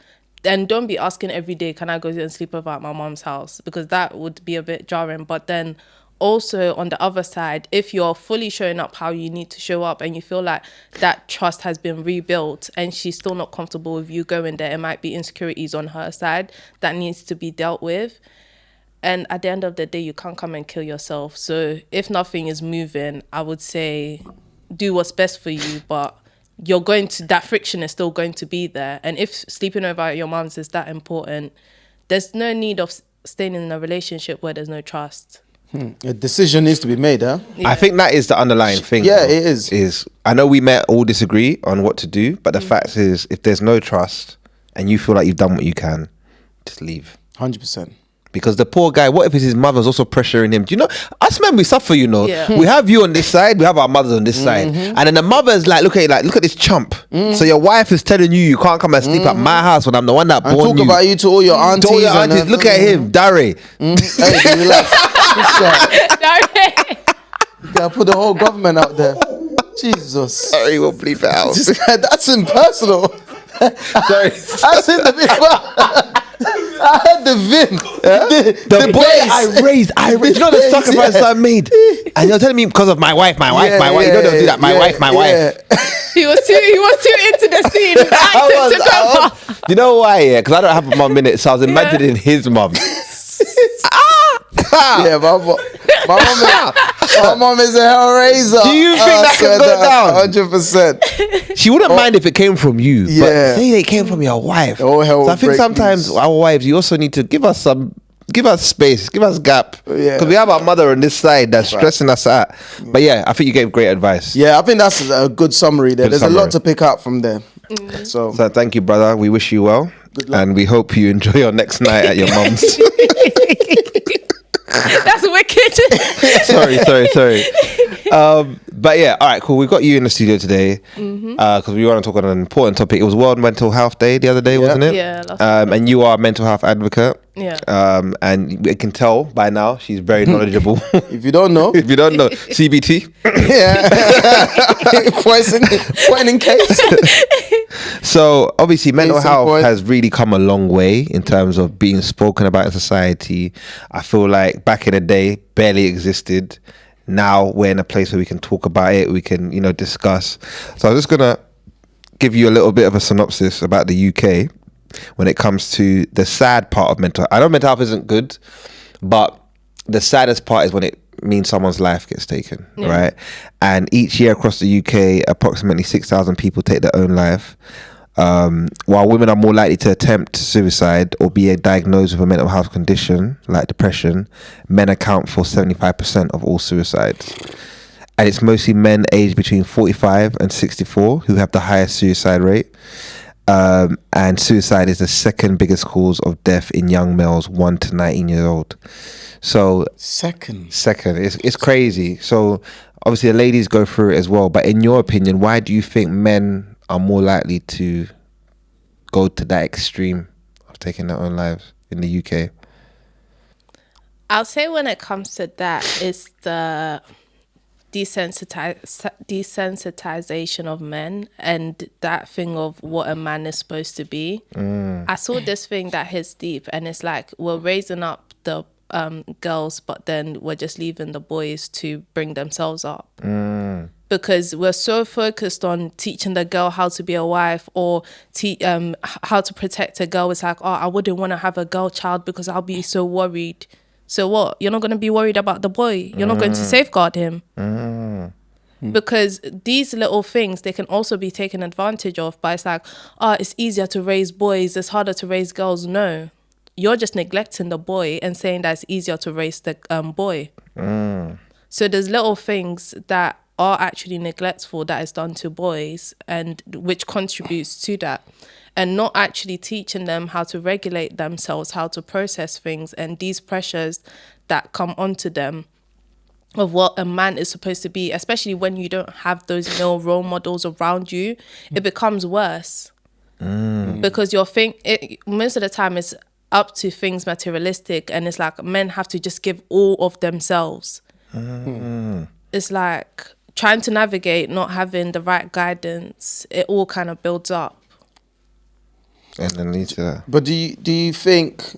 Then don't be asking every day, can I go and sleep over at my mom's house? Because that would be a bit jarring. But then also on the other side, if you're fully showing up how you need to show up, and you feel like that trust has been rebuilt and she's still not comfortable with you going there, it might be insecurities on her side that needs to be dealt with. And at the end of the day, you can't come and kill yourself. So if nothing is moving, I would say do what's best for you, but that friction is still going to be there. And if sleeping over at your mom's is that important, there's no need of staying in a relationship where there's no trust. A decision needs to be made, huh? Yeah. I think that is the underlying thing. Yeah, it is. I know we may all disagree on what to do, but the fact is, if there's no trust and you feel like you've done what you can, just leave. 100%. Because the poor guy, what if his mother's also pressuring him? Do you know, us men, we suffer, you know. Yeah. We have you on this side, we have our mothers on this side. And then the mother's like, look at this chump. So your wife is telling you can't come and sleep at my house when I'm the one that born you. And talk about you to all your aunties. To all your aunties. Look at him, Dare. Hey, relax. You gotta put the whole government out there. Jesus. Sorry, we'll bleep it out. That's impersonal. Sorry. That's in the I had the vim. The boy I raised. You know the sacrifice I made. And you're telling me because of my wife. You know they'll do that. My wife. He was too into the scene. You know why? Yeah, because I don't have a mum in it, so I was imagining his mum. Yeah, my mom is a hellraiser. Do you think that could go down? 100%. She wouldn't mind if it came from you, but say they came from your wife. Oh, hell, so I think sometimes our wives, you also need to give us space, give us gap, because we have our mother on this side that's stressing us out. But yeah, I think you gave great advice. Yeah, I think that's a good summary there. There's a lot to pick up from there. So thank you, brother. We wish you well, and we hope you enjoy your next night at your mum's. That's wicked. Sorry. But yeah, all right, cool. We've got you in the studio today because we want to talk on an important topic. It was World Mental Health Day the other day, wasn't it? Yeah. And you are a mental health advocate. Yeah. And we can tell by now she's very knowledgeable. If you don't know, CBT. Yeah. Pointing case. So obviously mental health has really come a long way in terms of being spoken about in society. I feel like back in the day barely existed. Now we're in a place where we can talk about it, we can, discuss. So I'm just gonna give you a little bit of a synopsis about the UK when it comes to the sad part of mental health. I know mental health isn't good, but the saddest part is when it means someone's life gets taken, right? And each year across the UK, approximately 6,000 people take their own life. While women are more likely to attempt suicide or be diagnosed with a mental health condition like depression, men account for 75% of all suicides. And it's mostly men aged between 45 and 64 who have the highest suicide rate. And suicide is the second biggest cause of death in young males 1 to 19 years old. So second, it's crazy. So obviously the ladies go through it as well. But in your opinion, why do you think men are more likely to go to that extreme of taking their own lives in the UK? I'll say when it comes to that, it's the desensitization of men and that thing of what a man is supposed to be. I saw this thing that hits deep, and it's like we're raising up the girls, but then we're just leaving the boys to bring themselves up. Because we're so focused on teaching the girl how to be a wife or how to protect a girl. It's like, I wouldn't want to have a girl child because I'll be so worried. So what? You're not going to be worried about the boy. You're not going to safeguard him. Because these little things, they can also be taken advantage of. But it's like, it's easier to raise boys. It's harder to raise girls. No. You're just neglecting the boy and saying that it's easier to raise the boy. So there's little things that are actually neglectful that is done to boys and which contributes to that. And not actually teaching them how to regulate themselves, how to process things, and these pressures that come onto them of what a man is supposed to be, especially when you don't have those male role models around you, it becomes worse. Because most of the time it's up to things materialistic, and it's like men have to just give all of themselves. It's like trying to navigate, not having the right guidance, it all kind of builds up. And then leads to that. But do you think,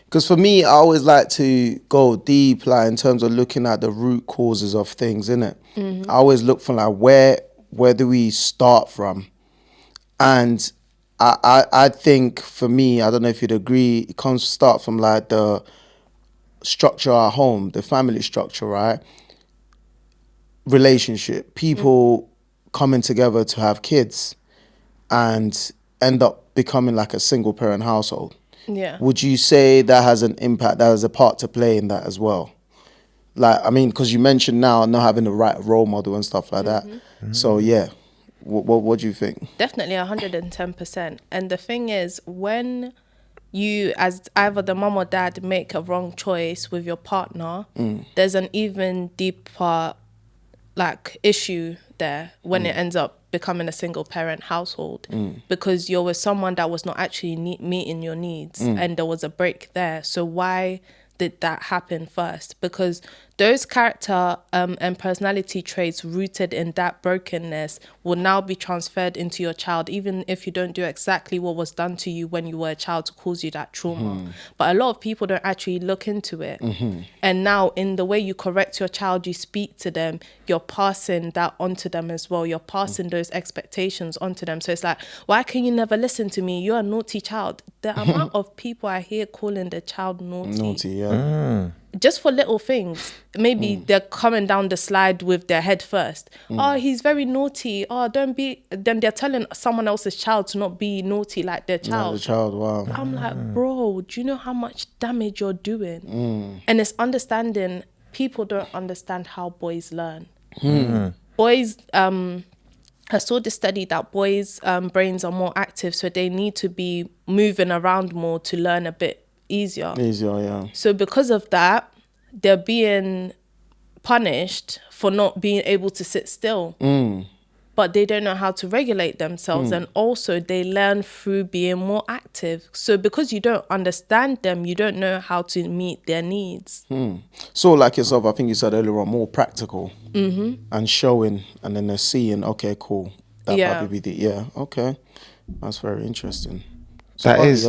because for me, I always like to go deep, like in terms of looking at the root causes of things, innit? I always look for like where do we start from? And I think for me, I don't know if you'd agree, it comes start from like the structure at home, the family structure, right? Relationship, people coming together to have kids and end up becoming like a single parent household. Yeah. Would you say that has an impact, that has a part to play in that as well? Like, I mean, because you mentioned now not having the right role model and stuff like that. So yeah, what do you think? Definitely 110%. And the thing is, when you, as either the mom or dad, make a wrong choice with your partner, there's an even deeper like issue there when it ends up becoming a single parent household, because you're with someone that was not actually meeting your needs, and there was a break there. So why did that happen first? Because those character and personality traits rooted in that brokenness will now be transferred into your child, even if you don't do exactly what was done to you when you were a child to cause you that trauma. But a lot of people don't actually look into it. And now in the way you correct your child, you speak to them, you're passing that onto them as well. You're passing those expectations onto them. So it's like, why can you never listen to me? You're a naughty child. The amount of people I hear calling the child naughty. Naughty, yeah. Just for little things. Maybe they're coming down the slide with their head first. Oh, he's very naughty. Oh, don't be. Then they're telling someone else's child to not be naughty like their child. Not the child, wow. I'm like, bro, do you know how much damage you're doing? And it's understanding, people don't understand how boys learn. Boys, I saw this study that boys' brains are more active, so they need to be moving around more to learn a bit easier, yeah. So because of that, they're being punished for not being able to sit still. But they don't know how to regulate themselves. And also they learn through being more active. So because you don't understand them, you don't know how to meet their needs. So like yourself, I think you said earlier on, more practical and showing, and then they're seeing, okay, cool. That probably be okay. That's very interesting. So that is,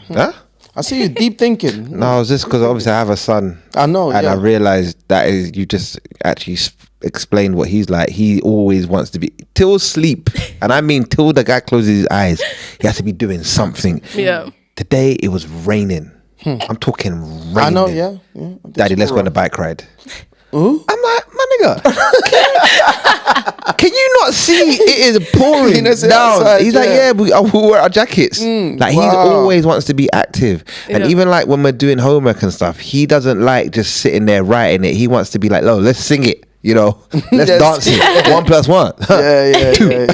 Huh? I see you deep thinking. No, it's just because obviously I have a son. I know, and I realized that is, you just actually explained what he's like. He always wants to be, till sleep, and I mean till the guy closes his eyes, he has to be doing something. Yeah. Today it was raining. I'm talking raining. I know, yeah. Daddy, let's go on a bike ride. Ooh? I'm like, my nigga, can you not see it is pouring down? Outside, he's like, yeah, we'll wear our jackets. Like, he always wants to be active. And even like when we're doing homework and stuff, he doesn't like just sitting there writing it. He wants to be like, no, let's sing it. You know, let's dance it. 1 + 1. Yeah. You know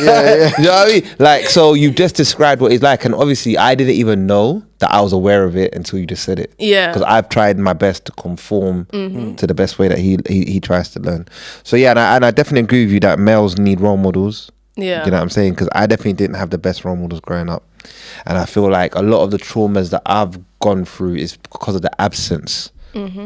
what I mean? Like, so you just described what he's like, and obviously I didn't even know that I was aware of it until you just said it. Yeah. Because I've tried my best to conform to the best way that he tries to learn. So yeah, and I definitely agree with you that males need role models. Yeah. You know what I'm saying? Because I definitely didn't have the best role models growing up. And I feel like a lot of the traumas that I've gone through is because of the absence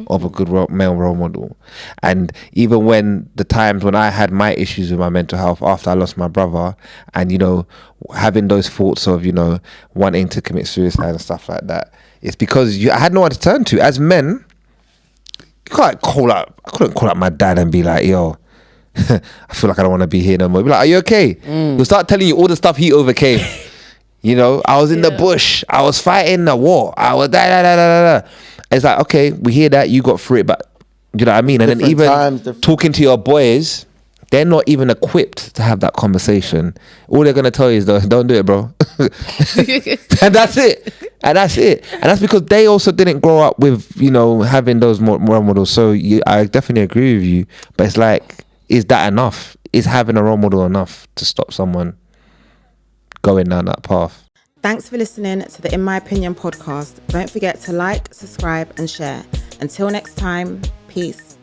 of a good male role model. And even when the times when I had my issues with my mental health after I lost my brother, and you know, having those thoughts of, you know, wanting to commit suicide and stuff like that, it's because I had no one to turn to. As men, I couldn't call up my dad and be like, yo, I feel like I don't want to be here no more. He'd be like, are you okay? He'll start telling you all the stuff he overcame. You know, I was in the bush, I was fighting the war, I was da. It's like, okay, we hear that, you got through it, but you know what I mean? And then even talking to your boys, they're not even equipped to have that conversation. All they're going to tell you is, don't do it, bro. And that's it. And that's because they also didn't grow up with, you know, having those role models. So I definitely agree with you. But it's like, is that enough? Is having a role model enough to stop someone going down that path? Thanks for listening to the In My Opinion podcast. Don't forget to like, subscribe and share. Until next time, peace.